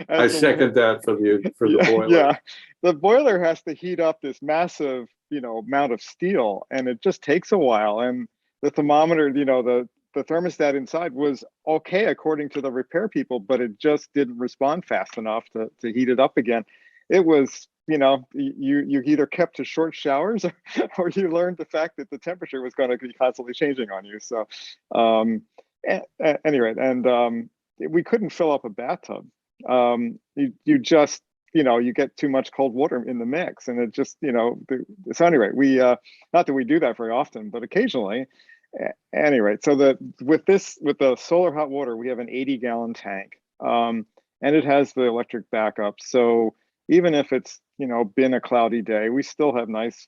I second that for the boiler. Yeah, the boiler has to heat up this massive, amount of steel, and it just takes a while. And the thermometer, the thermostat inside was okay according to the repair people, but it just didn't respond fast enough to heat it up again. It was, you either kept to short showers or you learned the fact that the temperature was going to be constantly changing on you. So anyway, and we couldn't fill up a bathtub. You just, you get too much cold water in the mix, and it just, so anyway, we, not that we do that very often, but occasionally. Anyway, so with the solar hot water, we have an 80-gallon tank, and it has the electric backup. So even if it's, been a cloudy day, we still have nice,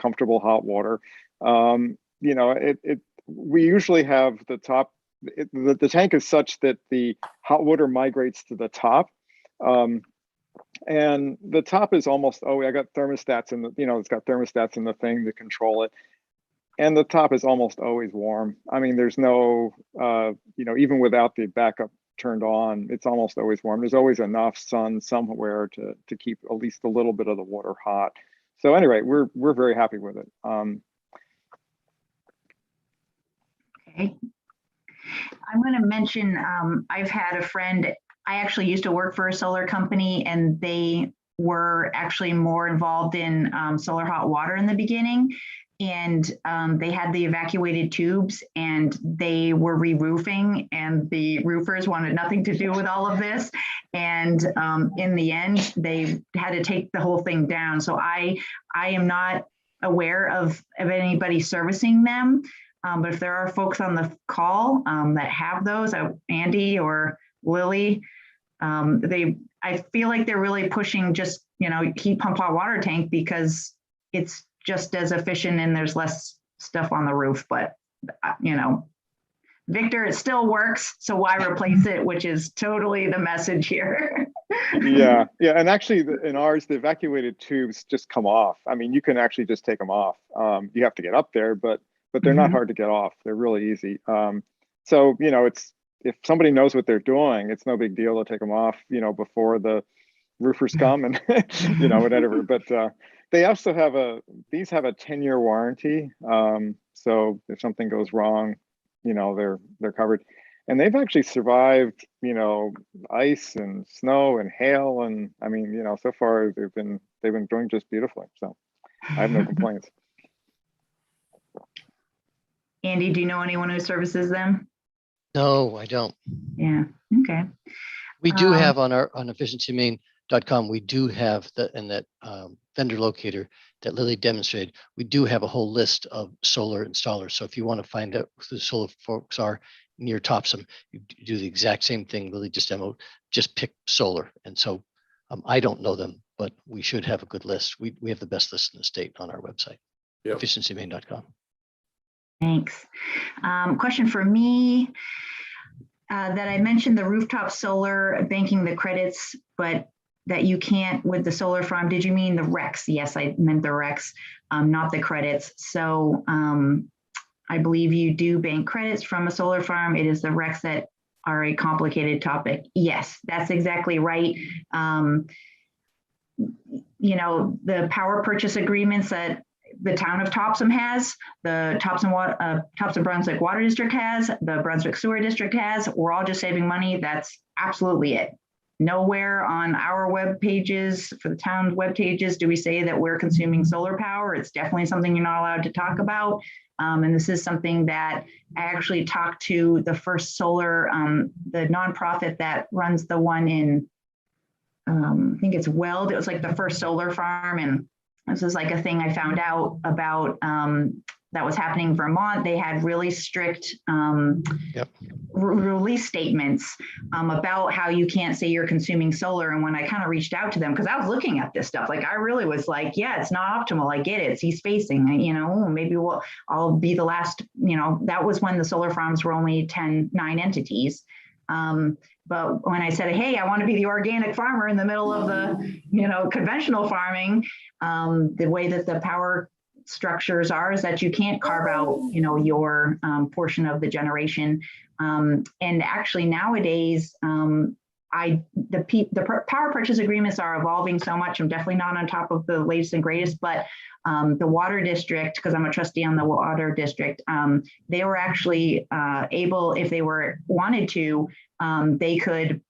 comfortable hot water. We usually have the top, the tank is such that the hot water migrates to the top, And the top is almost, oh, I got thermostats in the, it's got thermostats in the thing to control it. And the top is almost always warm. I mean, there's no, even without the backup turned on, it's almost always warm. There's always enough sun somewhere to keep at least a little bit of the water hot. So anyway, we're very happy with it. Okay. I'm going to mention, I've had a friend, I actually used to work for a solar company, and they were actually more involved in solar hot water in the beginning. And they had the evacuated tubes, and they were re-roofing, and the roofers wanted nothing to do with all of this. And in the end, they had to take the whole thing down. So I am not aware of anybody servicing them. But if there are folks on the call that have those, Andy or Lily, I feel like they're really pushing just, heat pump hot water tank, because it's just as efficient and there's less stuff on the roof. But, Victor, it still works. So why replace it, which is totally the message here. Yeah. And actually in ours, the evacuated tubes just come off. I mean, you can actually just take them off. You have to get up there, but they're not hard to get off. They're really easy. So, it's, if somebody knows what they're doing, it's no big deal to take them off, before the roofers come and, whatever. But they also these have a 10-year warranty. So if something goes wrong, they're covered. And they've actually survived, ice and snow and hail. And I mean, so far they've been doing just beautifully. So I have no complaints. Andy, do you know anyone who services them? No, I don't. Yeah. Okay. We do have on efficiencymaine.com, we do have that vendor locator that Lily demonstrated. We do have a whole list of solar installers. So if you want to find out who the solar folks are near Topsham, you do the exact same thing Lily just demoed, just pick solar. And so I don't know them, but we should have a good list. We have the best list in the state on our website, efficiencymaine.com. Thanks. Question for me, that I mentioned the rooftop solar banking the credits, but that you can't with the solar farm. Did you mean the RECs? Yes, I meant the RECs, not the credits. So I believe you do bank credits from a solar farm. It is the RECs that are a complicated topic. Yes, that's exactly right. The power purchase agreements that the town of Topsham has, the Topsham Brunswick Water District has, the Brunswick Sewer District has, we're all just saving money. That's absolutely it. Nowhere on our web pages, for the town's web pages, do we say that we're consuming solar power. It's definitely something you're not allowed to talk about. And this is something that I actually talked to the First Solar, the nonprofit that runs the one in, I think it's Weld. It was like the first solar farm, and this is like a thing I found out about that was happening in Vermont. They had really strict release statements about how you can't say you're consuming solar. And when I kind of reached out to them, because I was looking at this stuff, like I really was like, yeah, it's not optimal. I get it. It's east facing, maybe I'll be the last, that was when the solar farms were only 9 entities. But when I said, hey, I want to be the organic farmer in the middle of the, conventional farming, the way that the power structures are is that you can't carve out, your portion of the generation. And actually nowadays, the power purchase agreements are evolving so much. I'm definitely not on top of the latest and greatest, but the water district, because I'm a trustee on the water district, they were actually able, if they wanted to, they could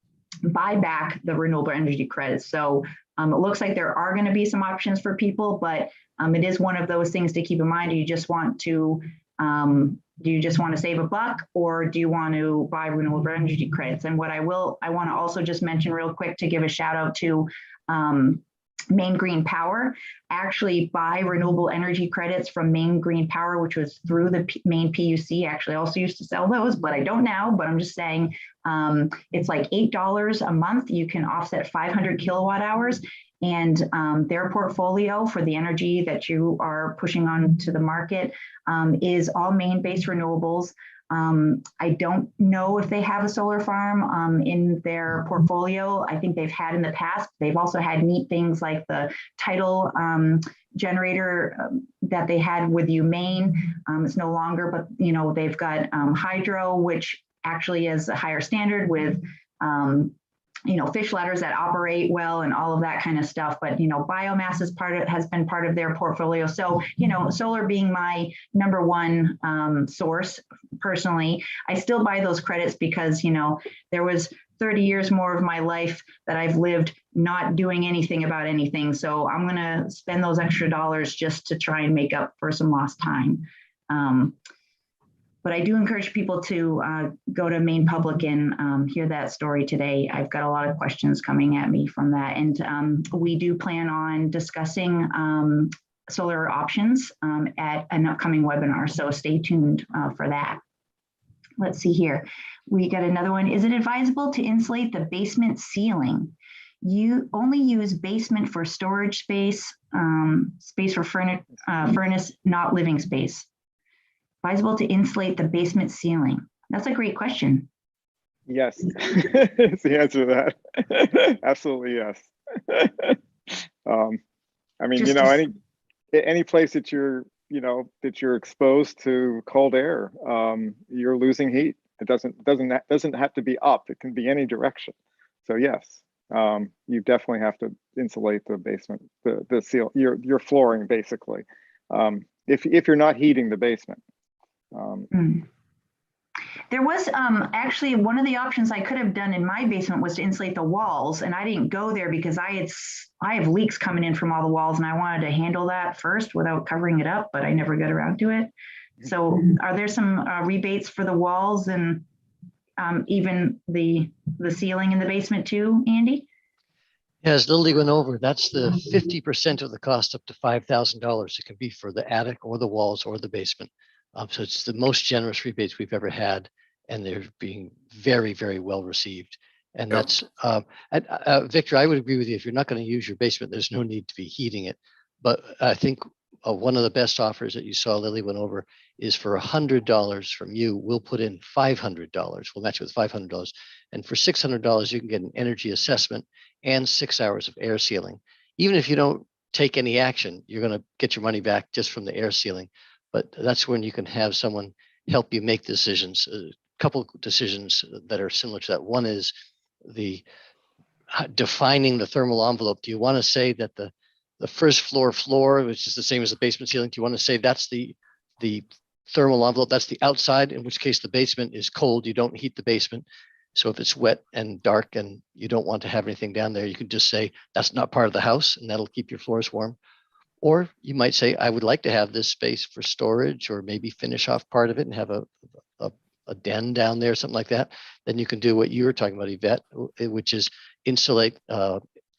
buy back the renewable energy credits. So it looks like there are going to be some options for people, but it is one of those things to keep in mind. Do you just want to save a buck, or do you want to buy renewable energy credits? And what I want to also just mention real quick to give a shout out to Maine Green Power, actually buy renewable energy credits from Maine Green Power, which was through the Maine PUC. Actually also used to sell those, but I don't now, but I'm just saying it's like $8 a month. You can offset 500 kilowatt hours. And their portfolio for the energy that you are pushing on to the market is all Maine-based renewables. I don't know if they have a solar farm in their portfolio. I think they've had in the past. They've also had neat things like the tidal generator that they had with Maine. It's no longer, but they've got hydro, which actually is a higher standard with fish ladders that operate well and all of that kind of stuff. But biomass has been part of their portfolio. So solar being my number one source personally, I still buy those credits because there was 30 years more of my life that I've lived not doing anything about anything. So I'm gonna spend those extra dollars just to try and make up for some lost time. But I do encourage people to go to Maine Public and hear that story today. I've got a lot of questions coming at me from that. And we do plan on discussing solar options at an upcoming webinar. So stay tuned for that. Let's see here. We got another one. Is it advisable to insulate the basement ceiling? You only use basement for storage space, space for furnace, not living space. Advisable to insulate the basement ceiling? That's a great question. Yes, it's the answer to that. Absolutely yes. I mean, any place that you're exposed to cold air, you're losing heat. It doesn't have to be up. It can be any direction. So yes, you definitely have to insulate the basement, the seal, your flooring basically. If you're not heating the basement. There was actually one of the options I could have done in my basement was to insulate the walls, and I didn't go there because I have leaks coming in from all the walls, and I wanted to handle that first without covering it up, but I never got around to it. So are there some rebates for the walls and even the ceiling in the basement too, Andy? Yeah, as Lily went over, that's the 50% of the cost up to $5,000. It can be for the attic or the walls or the basement. So it's the most generous rebates we've ever had, and they're being very, very well received. And that's, Victor, I would agree with you. If you're not going to use your basement, there's no need to be heating it. But I think one of the best offers that you saw Lily went over is for $100 from you, we'll put in $500. We'll match it with $500. And for $600, you can get an energy assessment and 6 hours of air sealing. Even if you don't take any action, you're going to get your money back just from the air sealing. But that's when you can have someone help you make decisions. A couple of decisions that are similar to that. One is the defining the thermal envelope. Do you want to say that the first floor, which is the same as the basement ceiling, do you want to say that's the thermal envelope, that's the outside, in which case the basement is cold, you don't heat the basement. So if it's wet and dark and you don't want to have anything down there, you can just say that's not part of the house, and that'll keep your floors warm. Or you might say, I would like to have this space for storage, or maybe finish off part of it and have a den down there, something like that. Then you can do what you were talking about, Yvette, which is insulate,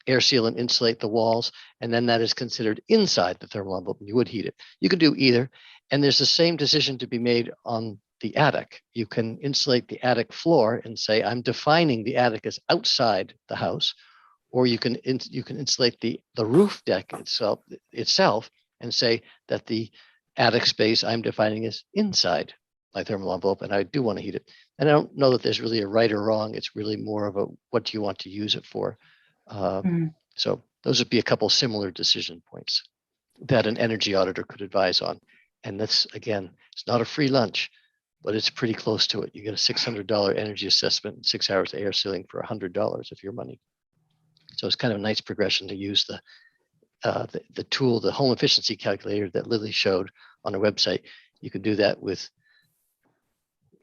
air seal and insulate the walls. And then that is considered inside the thermal envelope, and you would heat it. You can do either. And there's the same decision to be made on the attic. You can insulate the attic floor and say, I'm defining the attic as outside the house. Or you can insulate the roof deck itself and say that the attic space I'm defining is inside my thermal envelope, and I do want to heat it. And I don't know that there's really a right or wrong. It's really more of a what do you want to use it for. So those would be a couple similar decision points that an energy auditor could advise on. And that's, again, it's not a free lunch, but it's pretty close to it. You get a $600 energy assessment and 6 hours of air sealing for $100 of your money. So it's kind of a nice progression to use the tool, the home efficiency calculator that Lily showed on her website. You can do that with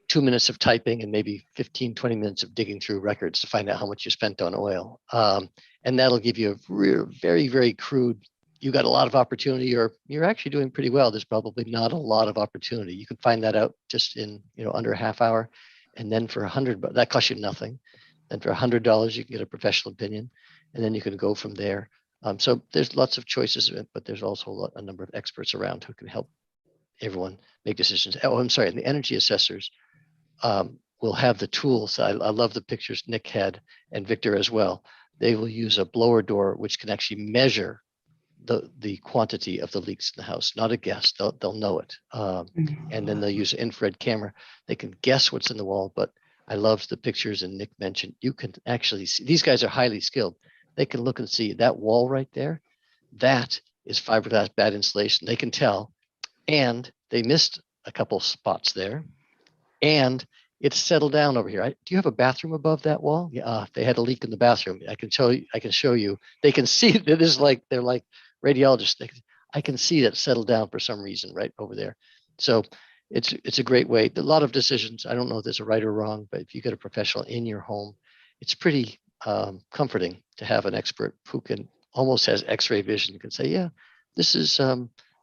2 minutes of typing and maybe 15, 20 minutes of digging through records to find out how much you spent on oil. And that'll give you a very, very crude, you got a lot of opportunity, or you're actually doing pretty well. There's probably not a lot of opportunity. You can find that out just in under a half hour. And then for $100, that costs you nothing. Then for $100, you can get a professional opinion. And then you can go from there. So there's lots of choices, but there's also a number of experts around who can help everyone make decisions. Oh, I'm sorry, and the energy assessors will have the tools. I love the pictures Nick had, and Victor as well. They will use a blower door, which can actually measure the quantity of the leaks in the house, not a guess. They'll know it. And then they'll use an infrared camera. They can guess what's in the wall, but I loved the pictures, and Nick mentioned you can actually see, these guys are highly skilled. They can look and see that wall right there. That is fiberglass bad insulation. They can tell, and they missed a couple spots there, and it's settled down over here. Do you have a bathroom above that wall? Yeah, they had a leak in the bathroom. I can show you. I can show you. They can see that it is like they're like radiologists. I can see that settled down for some reason right over there. So it's a great way. A lot of decisions. I don't know if there's a right or wrong, but if you get a professional in your home, it's pretty comforting to have an expert who can almost has X-ray vision, can say, yeah, this is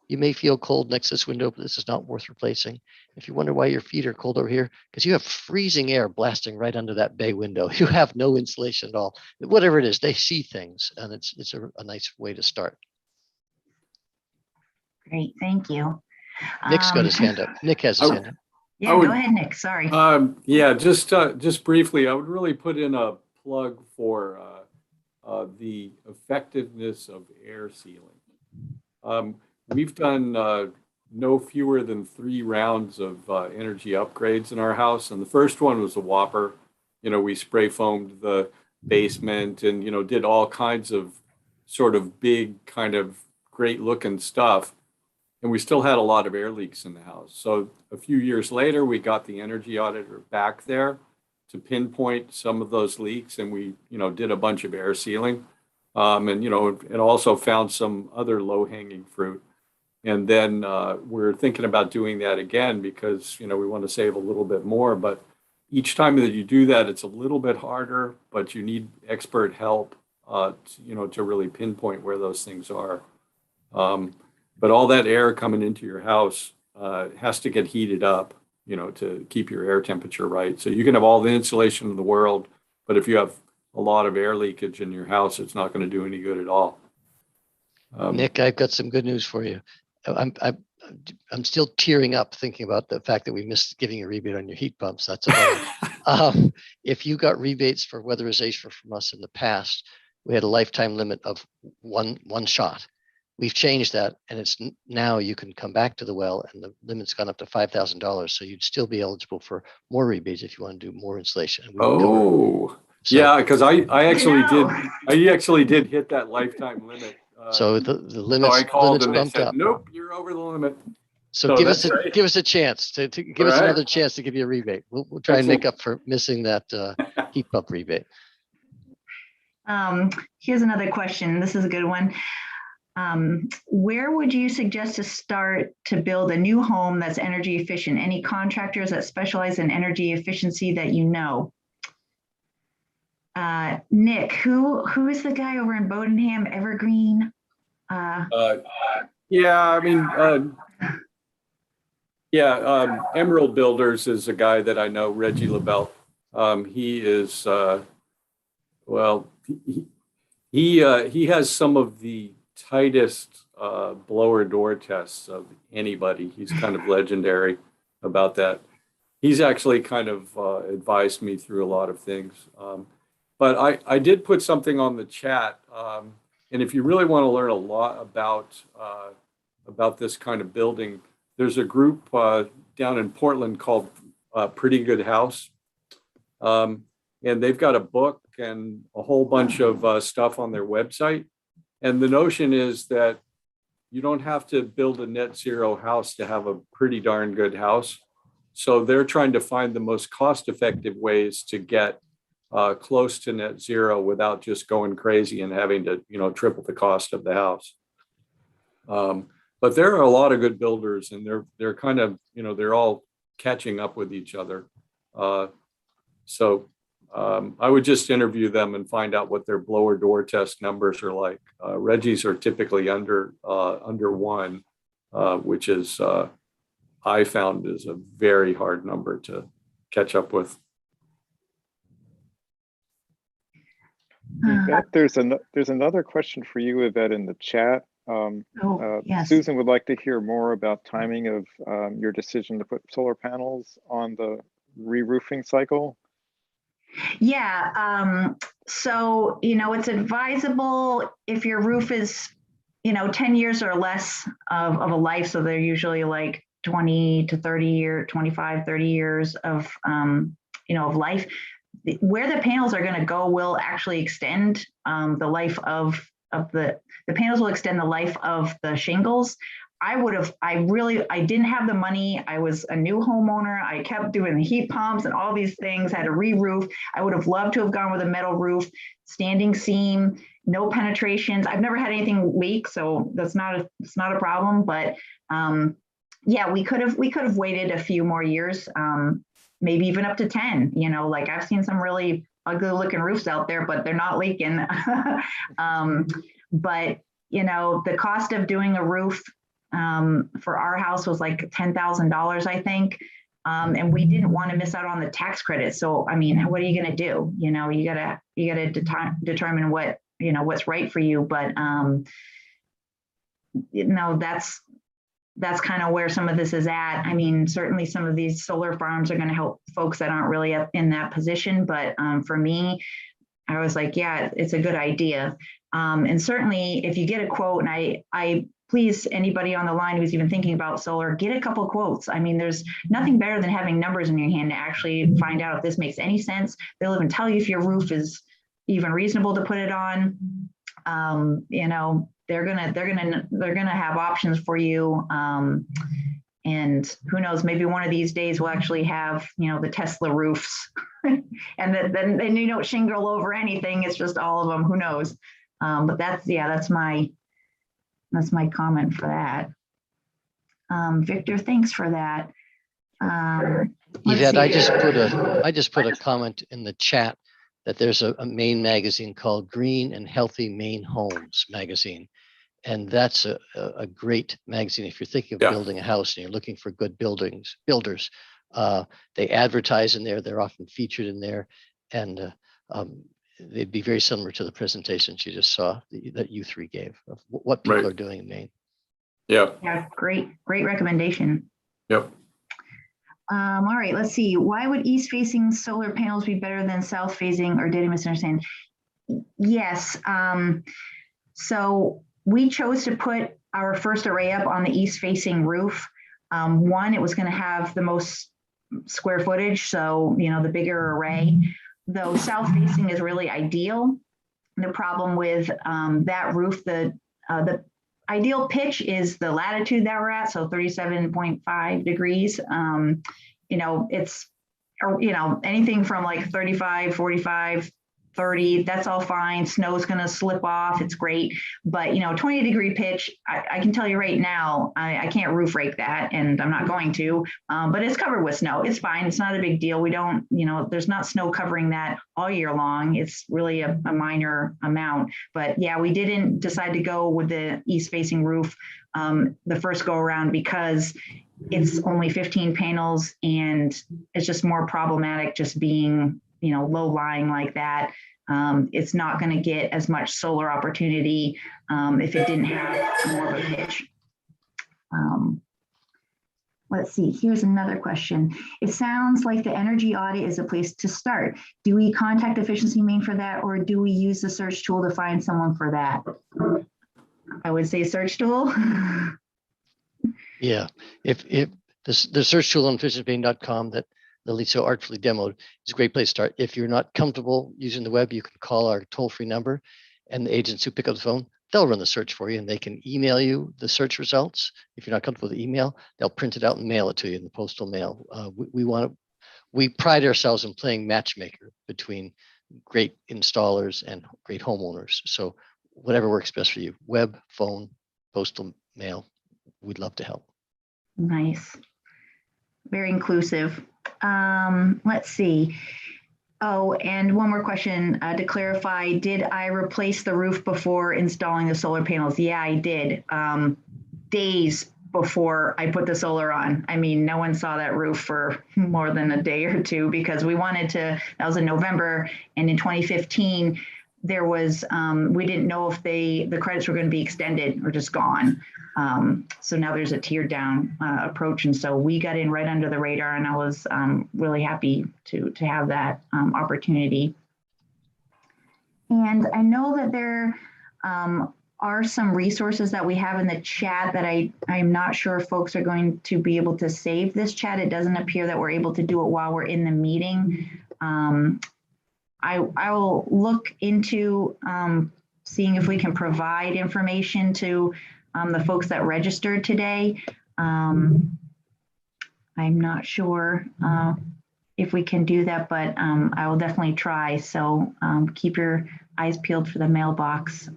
you may feel cold next to this window, but this is not worth replacing. If you wonder why your feet are cold over here, because you have freezing air blasting right under that bay window. You have no insulation at all. Whatever it is, they see things, and it's a nice way to start. Great, thank you. Nick's got his hand up. Nick has his hand up. Yeah, go ahead, Nick. Sorry. Yeah, just briefly, I would really put in a plug for the effectiveness of air sealing. We've done no fewer than 3 rounds of energy upgrades in our house, and the first one was a whopper. You know, we spray foamed the basement and, you know, did all kinds of sort of big kind of great looking stuff. And we still had a lot of air leaks in the house. So a few years later, we got the energy auditor back there to pinpoint some of those leaks, and we, you know, did a bunch of air sealing. And, you know, it also found some other low-hanging fruit. And then we're thinking about doing that again because, you know, we want to save a little bit more. But each time that you do that, it's a little bit harder, but you need expert help, you know, to really pinpoint where those things are. But all that air coming into your house has to get heated up, you know, to keep your air temperature right. So you can have all the insulation in the world, but if you have a lot of air leakage in your house, it's not going to do any good at all. Nick, I've got some good news for you. I'm still tearing up thinking about the fact that we missed giving a rebate on your heat pumps. That's about it. If you got rebates for weatherization from us in the past, we had a lifetime limit of one shot. We've changed that, and it's now you can come back to the well, and the limit's gone up to $5,000. So you'd still be eligible for more rebates if you want to do more installation. So, yeah, because I actually did hit that lifetime limit. So the limits, so I called limits and bumped they said, up. Nope, you're over the limit. So give us a chance to give us another chance to give you a rebate. We'll try and make up for missing that heat pump rebate. Here's another question. This is a good one. Where would you suggest to start to build a new home that's energy efficient? Any contractors that specialize in energy efficiency that you know? Nick, who is the guy over in Bodenham, Evergreen? Yeah, I mean, Emerald Builders is a guy that I know, Reggie LaBelle. He is, well, he has some of the tightest blower door tests of anybody. He's kind of legendary about that. He's actually kind of advised me through a lot of things. But I did put something on the chat. And if you really want to learn a lot about this kind of building, there's a group down in Portland called Pretty Good House. And they've got a book and a whole bunch of stuff on their website. And the notion is that you don't have to build a net zero house to have a pretty darn good house. So they're trying to find the most cost-effective ways to get close to net zero without just going crazy and having to, you know, triple the cost of the house. But there are a lot of good builders, and they're kind of, you know, they're all catching up with each other. So I would just interview them and find out what their blower door test numbers are like. Reggie's are typically under 1, which is I found is a very hard number to catch up with. Yvette, there's another question for you, Yvette, in the chat. Yes. Susan would like to hear more about timing of your decision to put solar panels on the re-roofing cycle. Yeah, so, you know, it's advisable if your roof is 10 years or less of a life. So they're usually like 20 to 30 years, 25, 30 years of, of life. Where the panels are going to go will actually extend the life of the panels will extend the life of the shingles. I didn't have the money. I was a new homeowner. I kept doing the heat pumps and all these things, had to re-roof. I would have loved to have gone with a metal roof, standing seam, no penetrations. I've never had anything leak, so it's not a problem. But yeah, we could have waited a few more years, maybe even up to 10. Like I've seen some really ugly looking roofs out there, but they're not leaking. But the cost of doing a roof for our house was like $10,000, I think. And we didn't want to miss out on the tax credit. So, I mean, what are you going to do? You gotta determine what's right for you. But, that's kind of where some of this is at. I mean, certainly some of these solar farms are going to help folks that aren't really in that position. But for me, I was like, yeah, it's a good idea. And certainly if you get a quote, and I please, anybody on the line who's even thinking about solar, get a couple of quotes. I mean, there's nothing better than having numbers in your hand to actually find out if this makes any sense. They'll even tell you if your roof is even reasonable to put it on. They're gonna have options for you. And who knows, maybe one of these days we'll actually have, the Tesla roofs and then you don't shingle over anything. It's just all of them, who knows? But that's my comment for that. Victor, thanks for that. Yvette, I just put a comment in the chat that there's a Maine magazine called Green and Healthy Maine Homes magazine. And that's a great magazine. If you're thinking of building a house and you're looking for good builders, they advertise in there. They're often featured in there. And they'd be very similar to the presentations you just saw that you three gave of what people are doing in Maine. Yeah. Yeah, great recommendation. Yep. All right, let's see. Why would east-facing solar panels be better than south-facing, or did I misunderstand? Yes. So we chose to put our first array up on the east-facing roof. One, it was going to have the most square footage, so the bigger array. Though south-facing is really ideal. The problem with that roof, the ideal pitch is the latitude that we're at, so 37.5 degrees. It's anything from like 35, 45, 30, that's all fine. Snow's going to slip off. It's great. But, 20-degree pitch, I can tell you right now, I can't roof rake that, and I'm not going to, but it's covered with snow. It's fine. It's not a big deal. We don't, there's not snow covering that all year long. It's really a minor amount. But yeah, we didn't decide to go with the east-facing roof the first go around because it's only 15 panels and it's just more problematic just being low lying like that. It's not going to get as much solar opportunity if it didn't have more of a pitch. Let's see, here's another question. It sounds like the energy audit is a place to start. Do we contact Efficiency Maine for that, or do we use the search tool to find someone for that? I would say search tool. Yeah, if the search tool on efficiencymaine.com that Lily so artfully demoed is a great place to start. If you're not comfortable using the web, you can call our toll-free number, and the agents who pick up the phone, they'll run the search for you, and they can email you the search results. If you're not comfortable with the email, they'll print it out and mail it to you in the postal mail. We pride ourselves in playing matchmaker between great installers and great homeowners. So whatever works best for you, web, phone, postal mail, we'd love to help. Nice. Very inclusive. Let's see. Oh, and one more question to clarify. Did I replace the roof before installing the solar panels? Yeah, I did. Days before I put the solar on. I mean, no one saw that roof for more than a day or two because we wanted to, that was in November, and in 2015, there was, we didn't know if the credits were going to be extended or just gone. So now there's a tiered down approach. And so we got in right under the radar, and I was really happy to have that opportunity. And I know that there are some resources that we have in the chat that I'm not sure if folks are going to be able to save this chat. It doesn't appear that we're able to do it while we're in the meeting. I will look into seeing if we can provide information to the folks that registered today. I'm not sure if we can do that, but I will definitely try. So keep your eyes peeled for the mailbox.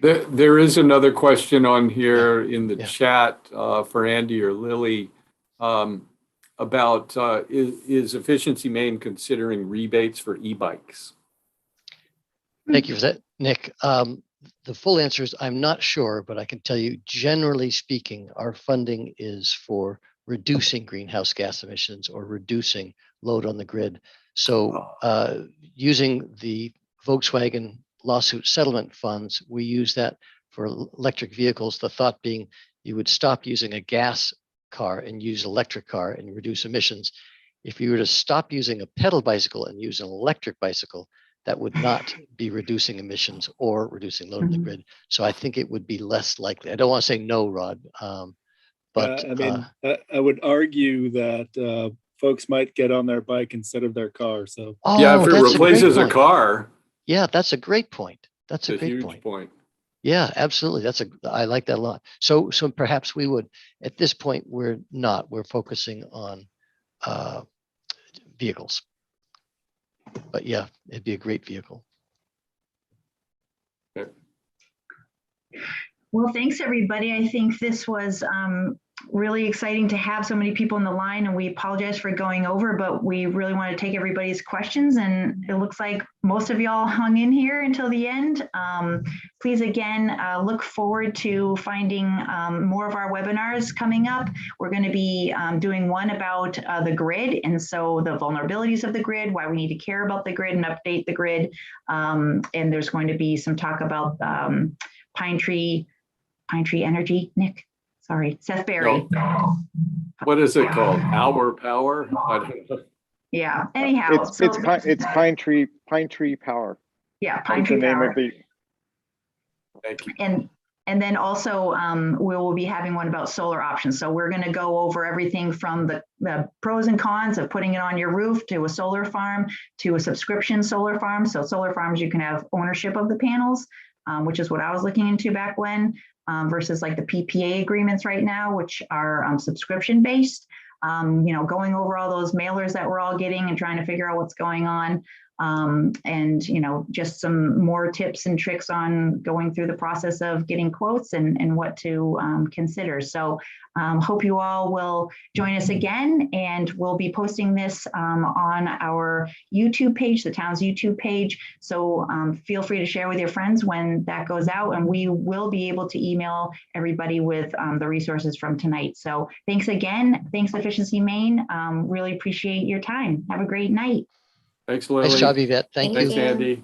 There is another question on here in the chat for Andy or Lily about is Efficiency Maine considering rebates for e-bikes? Thank you for that, Nick. The full answer is I'm not sure, but I can tell you, generally speaking, our funding is for reducing greenhouse gas emissions or reducing load on the grid. So using the Volkswagen lawsuit settlement funds, we use that for electric vehicles. The thought being you would stop using a gas car and use electric car and reduce emissions. If you were to stop using a pedal bicycle and use an electric bicycle, that would not be reducing emissions or reducing load on the grid. So I think it would be less likely. I don't want to say no, Rod, but I mean, I would argue that folks might get on their bike instead of their car. So yeah, if it that's replaces a a car, yeah, that's a great point. That's a it's a great huge point. Yeah, absolutely. I like that a lot. So perhaps we would, at this point, we're focusing on vehicles. But yeah, it'd be a great vehicle. Okay. Well, thanks everybody. I think this was really exciting to have so many people in the line, and we apologize for going over, but we really want to take everybody's questions, and it looks like most of y'all hung in here until the end. Please again, look forward to finding more of our webinars coming up. We're going to be doing one about the grid, and so the vulnerabilities of the grid, why we need to care about the grid and update the grid. And there's going to be some talk about Pine Tree Energy, Nick. Sorry, Seth Berry. No. What is it called? Our Power? I don't know. Yeah. Anyhow, it's Pine Tree Power. Yeah, Pine Tree Name Power. of the. Thank you. And then also we will be having one about solar options. So we're going to go over everything from the pros and cons of putting it on your roof to a solar farm to a subscription solar farm. So solar farms, you can have ownership of the panels, which is what I was looking into back when. Versus like the PPA agreements right now, which are subscription based, going over all those mailers that we're all getting and trying to figure out what's going on. And, just some more tips and tricks on going through the process of getting quotes and what to consider. So hope you all will join us again, and we'll be posting this on our YouTube page, the town's YouTube page. So feel free to share with your friends when that goes out, and we will be able to email everybody with the resources from tonight. So thanks again. Thanks, Efficiency Maine. Really appreciate your time. Have a great night. Thanks, Lily. Nice job, Yvette. Thank you. Thanks, Andy.